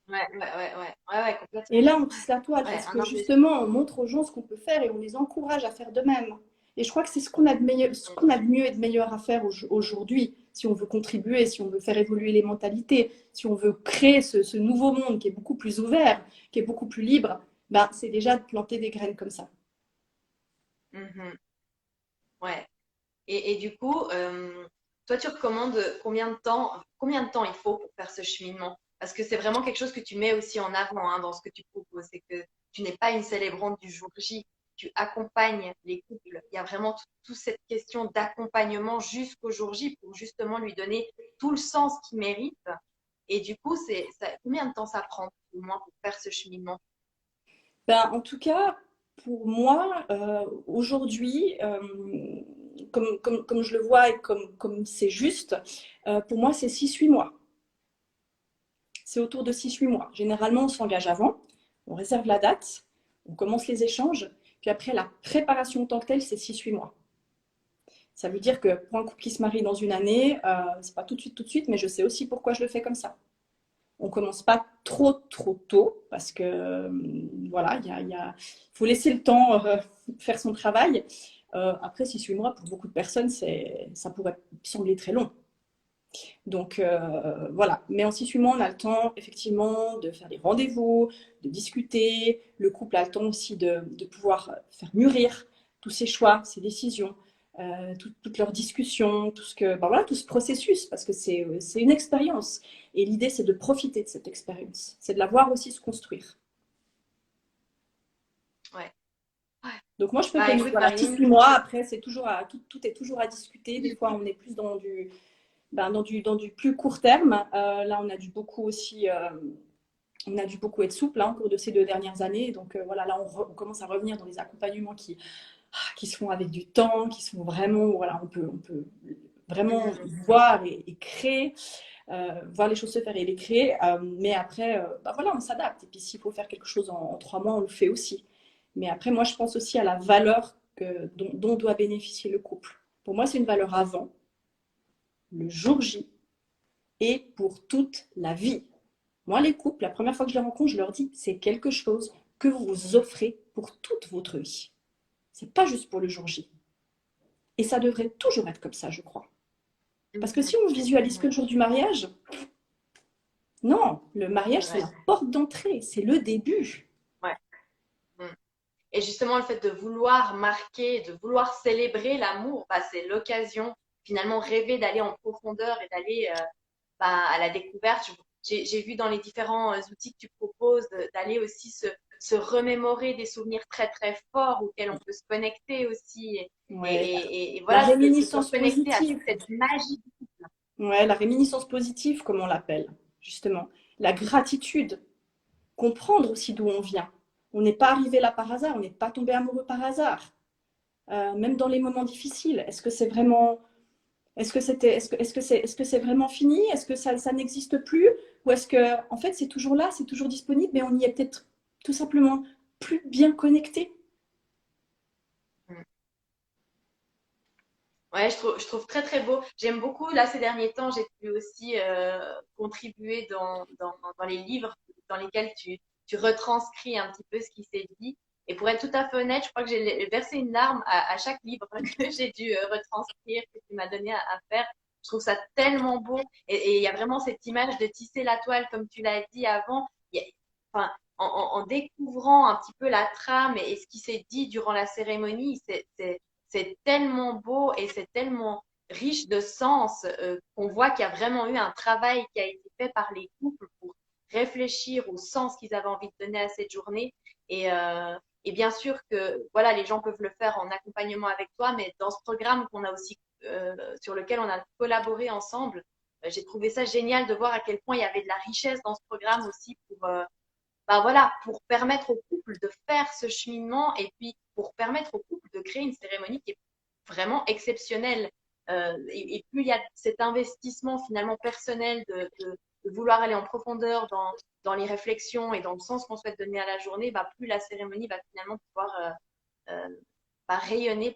Ouais, ouais, ouais, ouais, ouais, ouais, Et complètement. là, on tisse la toile Ouais, parce un que investissement. justement, on montre aux gens ce qu'on peut faire et on les encourage à faire de même. Et je crois que c'est ce qu'on a de meilleur, ce qu'on a de mieux et de meilleur à faire aujourd'hui, si on veut contribuer, si on veut faire évoluer les mentalités, si on veut créer ce nouveau monde qui est beaucoup plus ouvert, qui est beaucoup plus libre, ben, c'est déjà de planter des graines comme ça. Mhm. Ouais. Et du coup, toi, tu recommandes combien de temps il faut pour faire ce cheminement? Parce que c'est vraiment quelque chose que tu mets aussi en avant hein, dans ce que tu proposes. C'est que tu n'es pas une célébrante du jour J. Tu accompagnes les couples. Il y a vraiment toute cette question d'accompagnement jusqu'au jour J pour justement lui donner tout le sens qu'il mérite. Et du coup, combien de temps ça prend au moins pour faire ce cheminement? Ben, en tout cas, pour moi, aujourd'hui, comme je le vois et comme c'est juste, pour moi, c'est 6-8 mois. C'est autour de 6-8 mois. Généralement, on s'engage avant, on réserve la date, on commence les échanges, puis après, la préparation en tant que telle, c'est 6-8 mois. Ça veut dire que pour un couple qui se marie dans une année, c'est pas tout de suite, mais je sais aussi pourquoi je le fais comme ça. On commence pas trop tôt parce que voilà, il faut laisser le temps faire son travail. Après 6-8 mois, pour beaucoup de personnes, ça pourrait sembler très long. Donc voilà, mais en 6-8 mois, on a le temps effectivement de faire des rendez-vous, de discuter. Le couple a le temps aussi de pouvoir faire mûrir tous ses choix, ses décisions, toutes leurs discussions, ben voilà, tout ce processus, parce que c'est une expérience. Et l'idée, c'est de profiter de cette expérience, c'est de la voir aussi se construire. Ouais. Donc moi, je Bah, préconise, écoute, voilà, Marilyn, 6-8 mois. Après, tout est toujours à discuter. Des fois, on est plus dans du plus court terme. Là, on a dû beaucoup aussi, on a dû beaucoup être souple au cours de ces 2 dernières années. Donc voilà, là, on commence à revenir dans des accompagnements qui se font avec du temps, qui se font vraiment, voilà, on peut vraiment voir et créer, voir les choses se faire et les créer. Mais après, voilà, on s'adapte. Et puis s'il faut faire quelque chose en 3 mois, on le fait aussi. Mais après, moi, je pense aussi à la valeur dont doit bénéficier le couple. Pour moi, c'est une valeur avant, le jour J, et pour toute la vie. Moi, les couples, la première fois que je les rencontre, je leur dis, c'est quelque chose que vous vous offrez pour toute votre vie. C'est pas juste pour le jour J. Et ça devrait toujours être comme ça, je crois. Parce que si on visualise que le jour du mariage, non, le mariage, c'est la porte d'entrée, c'est le début. Ouais. Et justement, le fait de vouloir marquer, de vouloir célébrer l'amour, bah, c'est l'occasion, finalement, rêver d'aller en profondeur et d'aller à la découverte. J'ai vu dans les différents outils que tu proposes d'aller aussi se remémorer des souvenirs très très forts auxquels on peut se connecter aussi. Ouais. Et La voilà, se réminiscence reconnecter à toute positive. cette magie. Ouais, la réminiscence positive, comme on l'appelle, justement. La gratitude. Comprendre aussi d'où on vient. On n'est pas arrivé là par hasard, on n'est pas tombé amoureux par hasard. Même dans les moments difficiles, est-ce que c'est vraiment, est-ce que c'est vraiment fini? Est-ce que ça n'existe plus? Ou est-ce que, en fait, c'est toujours là, c'est toujours disponible, mais on y est peut-être tout simplement plus bien connecté? Ouais, je trouve très très beau. J'aime beaucoup, là, ces derniers temps, j'ai pu aussi contribuer dans les livres dans lesquels tu retranscris un petit peu ce qui s'est dit. Et pour être tout à fait honnête, je crois que j'ai versé une larme à chaque livre que j'ai dû retranscrire, que tu m'as donné à faire. Je trouve ça tellement beau. Et il y a vraiment cette image de tisser la toile, comme tu l'as dit avant. Enfin, en découvrant un petit peu la trame et ce qui s'est dit durant la cérémonie, c'est tellement beau et c'est tellement riche de sens qu'on voit qu'il y a vraiment eu un travail qui a été fait par les couples pour réfléchir au sens qu'ils avaient envie de donner à cette journée. Et bien sûr que voilà, les gens peuvent le faire en accompagnement avec toi, mais dans ce programme qu'on a aussi sur lequel on a collaboré ensemble, j'ai trouvé ça génial de voir à quel point il y avait de la richesse dans ce programme aussi pour voilà, pour permettre au couple de faire ce cheminement et puis pour permettre au couple de créer une cérémonie qui est vraiment exceptionnelle. Et plus il y a cet investissement finalement personnel de vouloir aller en profondeur dans les réflexions et dans le sens qu'on souhaite donner à la journée, bah, plus la cérémonie va finalement pouvoir rayonner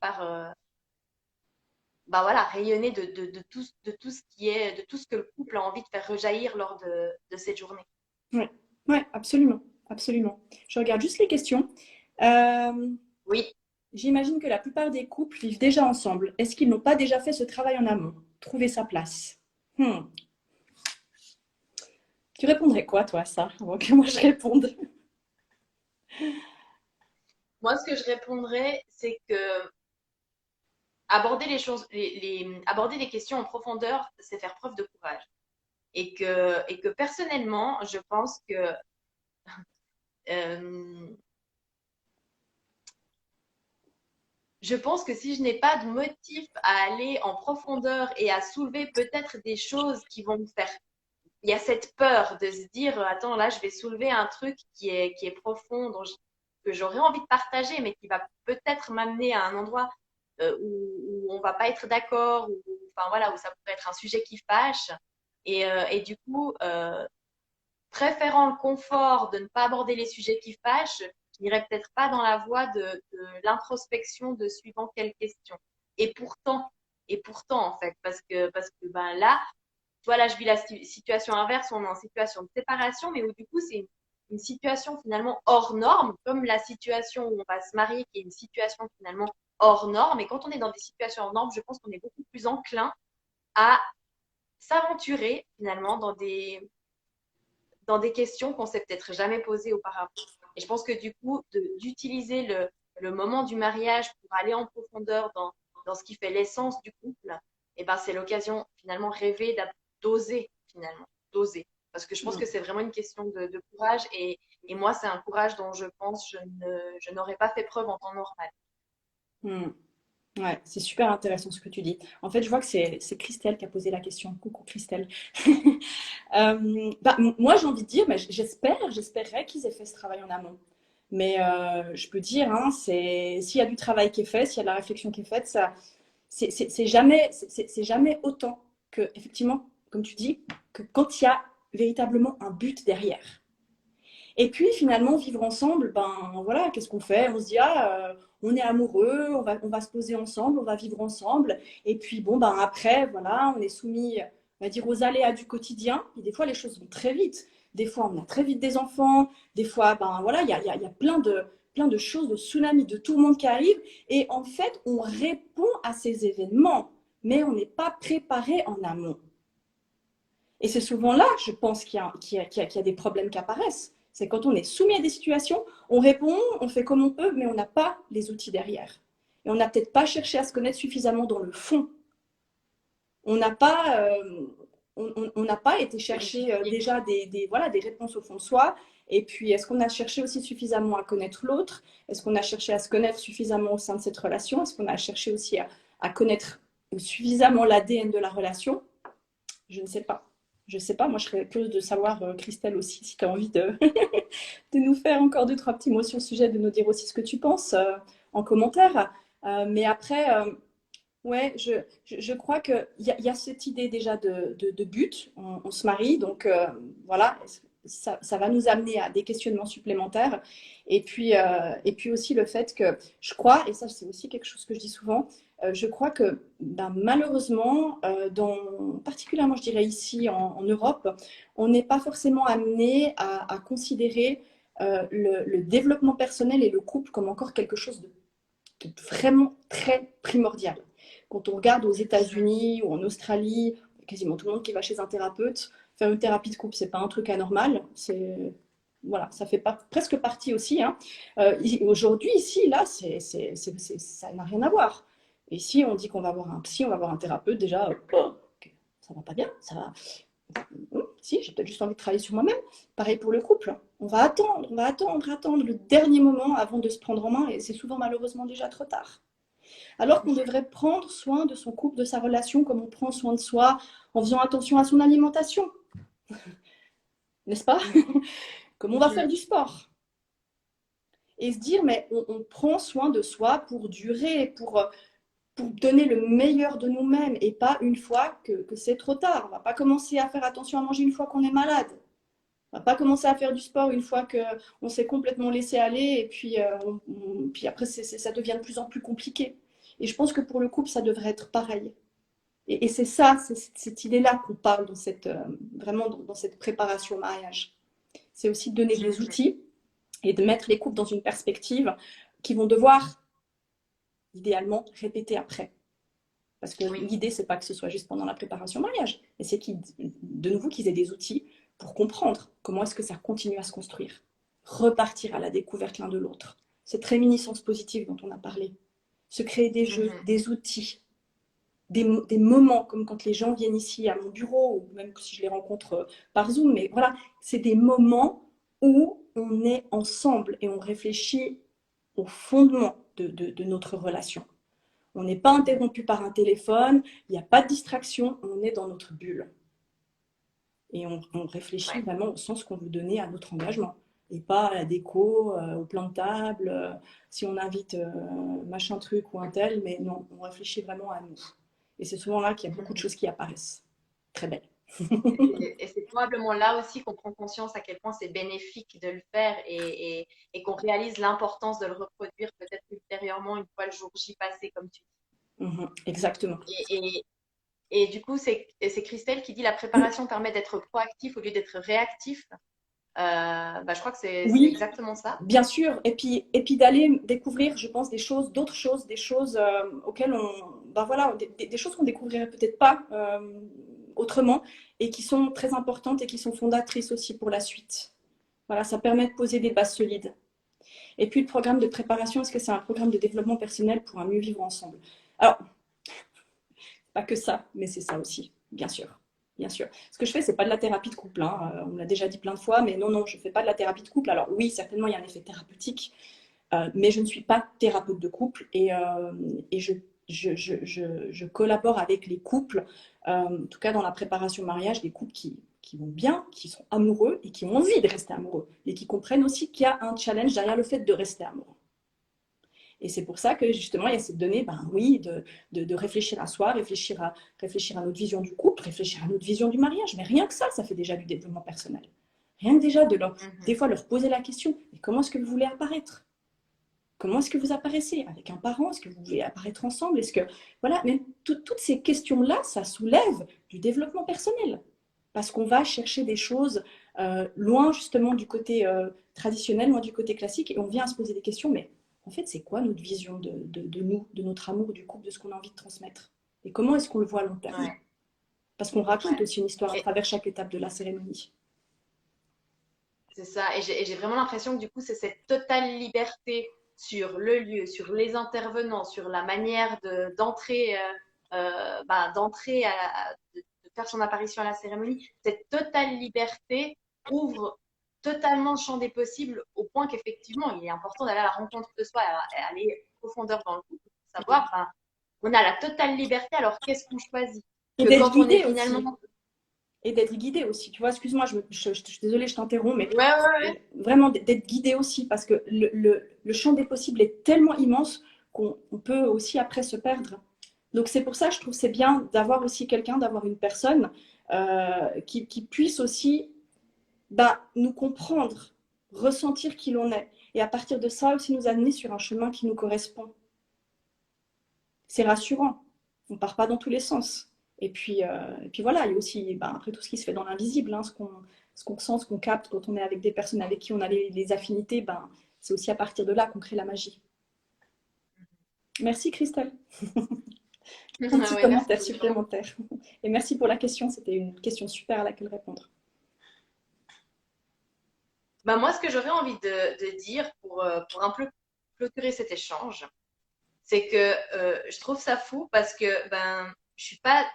voilà, rayonner de tout ce qui est, de tout ce que le couple a envie de faire rejaillir lors de cette journée. Oui, ouais, absolument, absolument. Je regarde juste les questions. Oui. J'imagine que la plupart des couples vivent déjà ensemble. Est-ce qu'ils n'ont pas déjà fait ce travail en amont? Trouver sa place. Tu répondrais quoi, toi, à ça, avant que moi je réponde? Moi, ce que je répondrais, c'est que aborder les choses, aborder les questions en profondeur, c'est faire preuve de courage. Et que personnellement, euh, je pense que si je n'ai pas de motif à aller en profondeur et à soulever peut-être des choses qui vont me faire, il y a cette peur de se dire, attends, là, je vais soulever un truc qui est profond, que j'aurais envie de partager, mais qui va peut-être m'amener à un endroit où on va pas être d'accord, enfin voilà, où ça pourrait être un sujet qui fâche. Et du coup, préférant le confort de ne pas aborder les sujets qui fâchent, je n'irais peut-être pas dans la voie de l'introspection de suivant quelle question. Et pourtant, et pourtant en fait, parce que ben là, tu vois, là, je vis la situation inverse, on est en situation de séparation, mais où du coup, c'est une situation finalement hors norme, comme la situation où on va se marier, qui est une situation finalement hors norme. Et quand on est dans des situations hors normes, je pense qu'on est beaucoup plus enclin à s'aventurer finalement dans des questions qu'on s'est peut-être jamais posées auparavant. Et je pense que du coup, d'utiliser le moment du mariage pour aller en profondeur dans ce qui fait l'essence du couple, et ben, c'est l'occasion finalement rêvée d'oser finalement, d'oser. Parce que je pense que c'est vraiment une question de courage et moi, c'est un courage dont je pense je n'aurais pas fait preuve en temps normal. Hmm. Ouais, c'est super intéressant ce que tu dis. En fait, je vois que c'est Christelle qui a posé la question. Coucou Christelle. Moi, j'ai envie de dire, mais j'espérerais qu'ils aient fait ce travail en amont. Mais je peux dire, hein, s'il y a du travail qui est fait, s'il y a de la réflexion qui est faite, ça, c'est jamais autant que, effectivement, comme tu dis, que quand il y a véritablement un but derrière. Et puis finalement, vivre ensemble, ben voilà, qu'est-ce qu'on fait? On se dit, ah, on est amoureux, on va se poser ensemble, on va vivre ensemble. Et puis bon, ben après, voilà, on est soumis, on va dire, aux aléas du quotidien. Et des fois, les choses vont très vite. Des fois, on a très vite des enfants. Des fois, ben voilà, il y a plein de choses, de tsunamis, de tout le monde qui arrive. Et en fait, on répond à ces événements, mais on n'est pas préparé en amont. Et c'est souvent là, je pense, qu'il y a des problèmes qui apparaissent. C'est quand on est soumis à des situations, on répond, on fait comme on peut, mais on n'a pas les outils derrière. Et on n'a peut-être pas cherché à se connaître suffisamment dans le fond. On n'a pas, on n'a pas été chercher déjà voilà, des réponses au fond de soi. Et puis, est-ce qu'on a cherché aussi suffisamment à connaître l'autre? Est-ce qu'on a cherché à se connaître suffisamment au sein de cette relation? Est-ce qu'on a cherché aussi à connaître suffisamment l'ADN de la relation? Je ne sais pas. Je ne sais pas. Moi, je serais curieuse de savoir, Christelle aussi, si tu as envie de nous faire encore deux, trois petits mots sur le sujet, de nous dire aussi ce que tu penses en commentaire. Mais après, ouais, je crois qu'il y a cette idée déjà de but. On se marie, donc voilà, ça va nous amener à des questionnements supplémentaires. Et puis aussi le fait que je crois, et ça c'est aussi quelque chose que je dis souvent, je crois que ben, malheureusement, particulièrement je dirais ici en Europe, on n'est pas forcément amené à considérer le développement personnel et le couple comme encore quelque chose de vraiment très primordial. Quand on regarde aux États-Unis ou en Australie, quasiment tout le monde qui va chez un thérapeute, faire une thérapie de couple, c'est pas un truc anormal. C'est voilà, ça fait presque partie aussi. Hein. Aujourd'hui, ici, là, ça n'a rien à voir. Ici, on dit qu'on va voir un psy, on va voir un thérapeute. Déjà, oh, okay, ça va pas bien, ça va. Si, j'ai peut-être juste envie de travailler sur moi-même. Pareil pour le couple. On va attendre le dernier moment avant de se prendre en main, et c'est souvent malheureusement déjà trop tard. Alors qu'on devrait prendre soin de son couple, de sa relation, comme on prend soin de soi, en faisant attention à son alimentation, n'est-ce pas? Comme on va faire du sport. Et se dire, mais on prend soin de soi pour durer, pour donner le meilleur de nous-mêmes, et pas une fois que c'est trop tard. On ne va pas commencer à faire attention à manger une fois qu'on est malade. On ne va pas commencer à faire du sport une fois qu'on s'est complètement laissé aller, et puis, puis après, ça devient de plus en plus compliqué. Et je pense que pour le couple, ça devrait être pareil. Et c'est ça, c'est cette idée-là qu'on parle dans vraiment dans cette préparation au mariage. C'est aussi de donner des outils et de mettre les couples dans une perspective qui vont devoir, idéalement, répéter après. Parce que l'idée, c'est pas que ce soit juste pendant la préparation au mariage, mais c'est de nouveau qu'ils aient des outils pour comprendre comment est-ce que ça continue à se construire. Repartir à la découverte l'un de l'autre. Cette réminiscence positive dont on a parlé. Se créer des jeux, des outils, des moments, comme quand les gens viennent ici à mon bureau, ou même si je les rencontre par Zoom, mais voilà, c'est des moments où on est ensemble et on réfléchit au fondement de notre relation. On n'est pas interrompu par un téléphone, il n'y a pas de distraction, on est dans notre bulle. Et on réfléchit vraiment au sens qu'on veut donner à notre engagement. Et pas à la déco, au plan de table, si on invite machin truc ou un tel, mais non, on réfléchit vraiment à nous. Et c'est souvent là qu'il y a beaucoup de choses qui apparaissent. Très belle. Et c'est probablement là aussi qu'on prend conscience à quel point c'est bénéfique de le faire et qu'on réalise l'importance de le reproduire peut-être ultérieurement une fois le jour J passé, comme tu Exactement. dis. Et du coup, c'est Christelle qui dit la préparation permet d'être proactif au lieu d'être réactif. Bah, je crois que c'est Oui, exactement ça. bien sûr. Et puis d'aller découvrir, je pense, des choses, d'autres choses, des choses auxquelles ben voilà, des choses qu'on découvrirait peut-être pas autrement et qui sont très importantes et qui sont fondatrices aussi pour la suite. Voilà, ça permet de poser des bases solides. Et puis le programme de préparation, est-ce que c'est un programme de développement personnel pour un mieux vivre ensemble? Alors, pas que ça, mais c'est ça aussi, bien sûr. Bien sûr. Ce que je fais, c'est pas de la thérapie de couple. Hein. On me l'a déjà dit plein de fois, mais non, non, je fais pas de la thérapie de couple. Alors oui, certainement, il y a un effet thérapeutique, mais je ne suis pas thérapeute de couple et je collabore avec les couples, en tout cas dans la préparation au mariage, des couples qui vont bien, qui sont amoureux et qui ont envie de rester amoureux et qui comprennent aussi qu'il y a un challenge derrière le fait de rester amoureux. Et c'est pour ça que justement, il y a cette donnée, ben oui, de réfléchir à soi, réfléchir à notre vision du couple, réfléchir à notre vision du mariage. Mais rien que ça fait déjà du développement personnel. Rien que déjà des fois leur poser la question, mais comment est-ce que vous voulez apparaître? Comment est-ce que vous apparaissez? Avec un parent? Est-ce que vous voulez apparaître ensemble? Est-ce que, voilà, mais toutes ces questions-là, ça soulève du développement personnel. Parce qu'on va chercher des choses loin justement du côté traditionnel, loin du côté classique, et on vient à se poser des questions, mais en fait, c'est quoi notre vision de nous, de notre amour, du couple, de ce qu'on a envie de transmettre? Et comment est-ce qu'on le voit à long terme? Ouais. Parce qu'on raconte Ouais. aussi une histoire à Et travers chaque étape de la cérémonie. c'est ça. Et j'ai vraiment l'impression que du coup, c'est cette totale liberté sur le lieu, sur les intervenants, sur la manière d'entrer, d'entrer de faire son apparition à la cérémonie. Cette totale liberté ouvre totalement le champ des possibles au point qu'effectivement, il est important d'aller à la rencontre de soi et aller en profondeur dans le couple pour savoir, ben, on a la totale liberté, alors qu'est-ce qu'on choisit? Et Que d'être quand on est guidé aussi. finalement... Et d'être guidé aussi. Tu vois, excuse-moi, je suis désolée, je t'interromps, mais Ouais, ouais, ouais. vraiment d'être guidé aussi, parce que le champ des possibles est tellement immense qu'on peut aussi après se perdre. Donc c'est pour ça, je trouve c'est bien d'avoir aussi quelqu'un, d'avoir une personne qui puisse aussi bah, nous comprendre, ressentir qui l'on est, et à partir de ça aussi nous amener sur un chemin qui nous correspond. C'est rassurant. On ne part pas dans tous les sens. Et puis voilà, il y a aussi, ben, après tout ce qui se fait dans l'invisible, hein, ce qu'on sent, ce qu'on capte quand on est avec des personnes avec qui on a les affinités, ben, c'est aussi à partir de là qu'on crée la magie. Merci Christelle. Un petit Ouais, merci commentaire beaucoup. supplémentaire. Et merci pour la question, c'était une question super à laquelle répondre. Bah, moi, ce que j'aurais envie de dire pour un peu clôturer cet échange, c'est que je trouve ça fou parce que ben, je suis pas.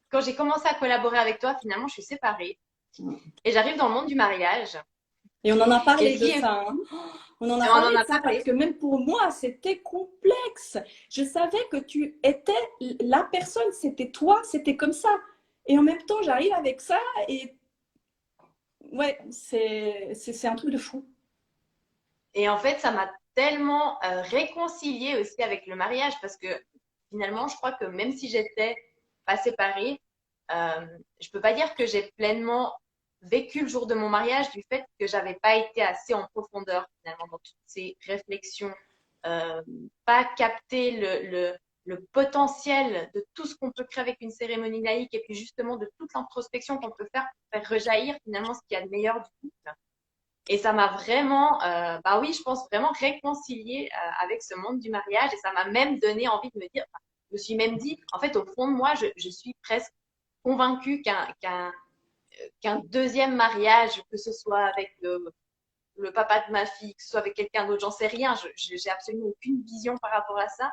Quand j'ai commencé à collaborer avec toi, finalement, je suis séparée et j'arrive dans le monde du mariage. Et on en a Et parlé ce de qui est. ça. Hein. On en a On en parlé de a ça parce parlé. que même pour moi, c'était complexe. Je savais que tu étais la personne, c'était toi, c'était comme ça. Et en même temps, j'arrive avec ça et ouais, c'est un truc de fou. Et en fait, ça m'a tellement réconciliée aussi avec le mariage parce que finalement, je crois que même si j'étais pas séparée, je peux pas dire que j'ai pleinement vécu le jour de mon mariage du fait que j'avais pas été assez en profondeur finalement dans toutes ces réflexions, euh, pas capté le potentiel de tout ce qu'on peut créer avec une cérémonie laïque et puis justement de toute l'introspection qu'on peut faire pour faire rejaillir finalement ce qu'il y a de meilleur du couple. Et ça m'a vraiment, bah oui, je pense vraiment réconcilier avec ce monde du mariage et ça m'a même donné envie de me dire, enfin, je me suis même dit, en fait, au fond de moi, je suis presque convaincue qu'un deuxième mariage, que ce soit avec le papa de ma fille, que ce soit avec quelqu'un d'autre, j'en sais rien, j'ai absolument aucune vision par rapport à ça.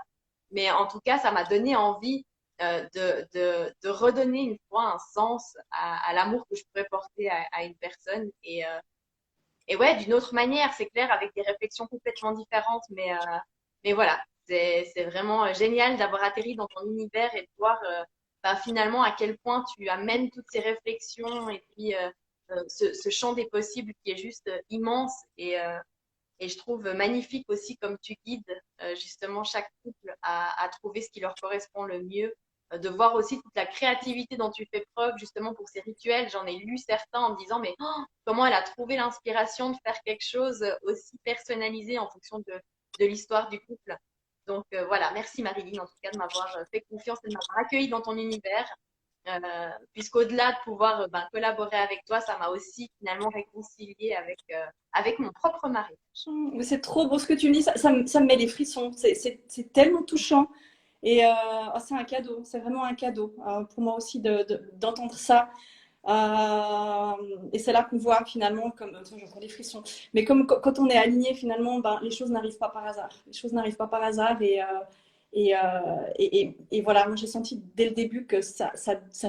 Mais en tout cas, ça m'a donné envie de redonner une fois un sens à l'amour que je pourrais porter à une personne. Et ouais, d'une autre manière, c'est clair, avec des réflexions complètement différentes. Mais voilà, c'est vraiment génial d'avoir atterri dans ton univers et de voir bah, finalement à quel point tu amènes toutes ces réflexions et puis ce champ des possibles qui est juste immense. Et je trouve magnifique aussi comme tu guides justement chaque couple à trouver ce qui leur correspond le mieux. De voir aussi toute la créativité dont tu fais preuve justement pour ces rituels. J'en ai lu certains en me disant, mais comment elle a trouvé l'inspiration de faire quelque chose aussi personnalisé en fonction de l'histoire du couple. Donc voilà, merci Marilyn en tout cas de m'avoir fait confiance et de m'avoir accueillie dans ton univers. Puisqu'au-delà de pouvoir collaborer avec toi, ça m'a aussi finalement réconciliée avec mon propre mari. C'est trop beau ce que tu me dis, ça me met les frissons, c'est tellement touchant. Et c'est un cadeau, c'est vraiment un cadeau pour moi aussi d'entendre ça. Et c'est là qu'on voit finalement, comme j'ai encore des frissons, mais comme quand on est aligné finalement, les choses n'arrivent pas par hasard. Les choses n'arrivent pas par hasard et voilà, moi j'ai senti dès le début que ça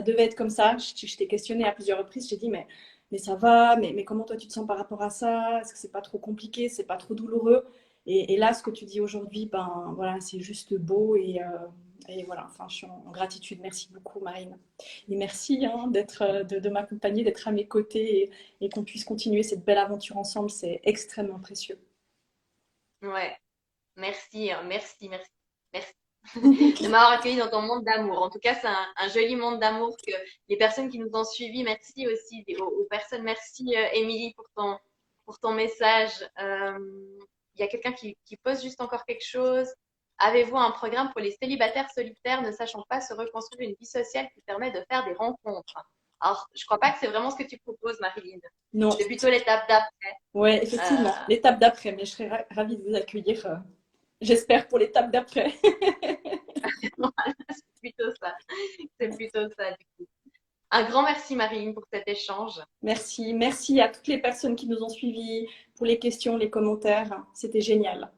devait être comme ça. Je t'ai questionné à plusieurs reprises, j'ai dit mais ça va, mais comment toi tu te sens par rapport à ça? Est-ce que c'est pas trop compliqué, c'est pas trop douloureux? Et là, ce que tu dis aujourd'hui, voilà, c'est juste beau et voilà, enfin, je suis en gratitude. Merci beaucoup, Marine. Et merci de m'accompagner, d'être à mes côtés et qu'on puisse continuer cette belle aventure ensemble. C'est extrêmement précieux. Ouais, merci, merci, merci, merci de m'avoir accueilli dans ton monde d'amour. En tout cas, c'est un joli monde d'amour que les personnes qui nous ont suivis, merci aussi aux personnes. Merci, Émilie, pour ton message. Il y a quelqu'un qui pose juste encore quelque chose. Avez-vous un programme pour les célibataires solitaires ne sachant pas se reconstruire une vie sociale qui permet de faire des rencontres? Alors, je crois pas que c'est vraiment ce que tu proposes, Marilyn. Non. C'est plutôt l'étape d'après. Oui, effectivement, l'étape d'après, mais je serais ravie de vous accueillir, j'espère, pour l'étape d'après. Voilà, c'est plutôt ça. C'est plutôt ça, du coup. Un grand merci, Marilyn, pour cet échange. Merci. Merci à toutes les personnes qui nous ont suivis pour les questions, les commentaires. C'était génial.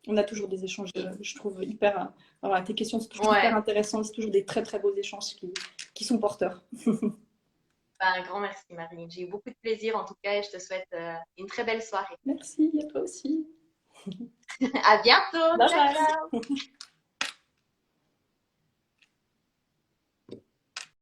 On a toujours des échanges, je trouve, hyper. Voilà, tes questions sont toujours hyper intéressantes. C'est toujours des très, très beaux échanges qui sont porteurs. Un grand merci, Marilyn. J'ai eu beaucoup de plaisir, en tout cas, et je te souhaite une très belle soirée. Merci, à toi aussi. À bientôt. Bye ciao, bye. ciao.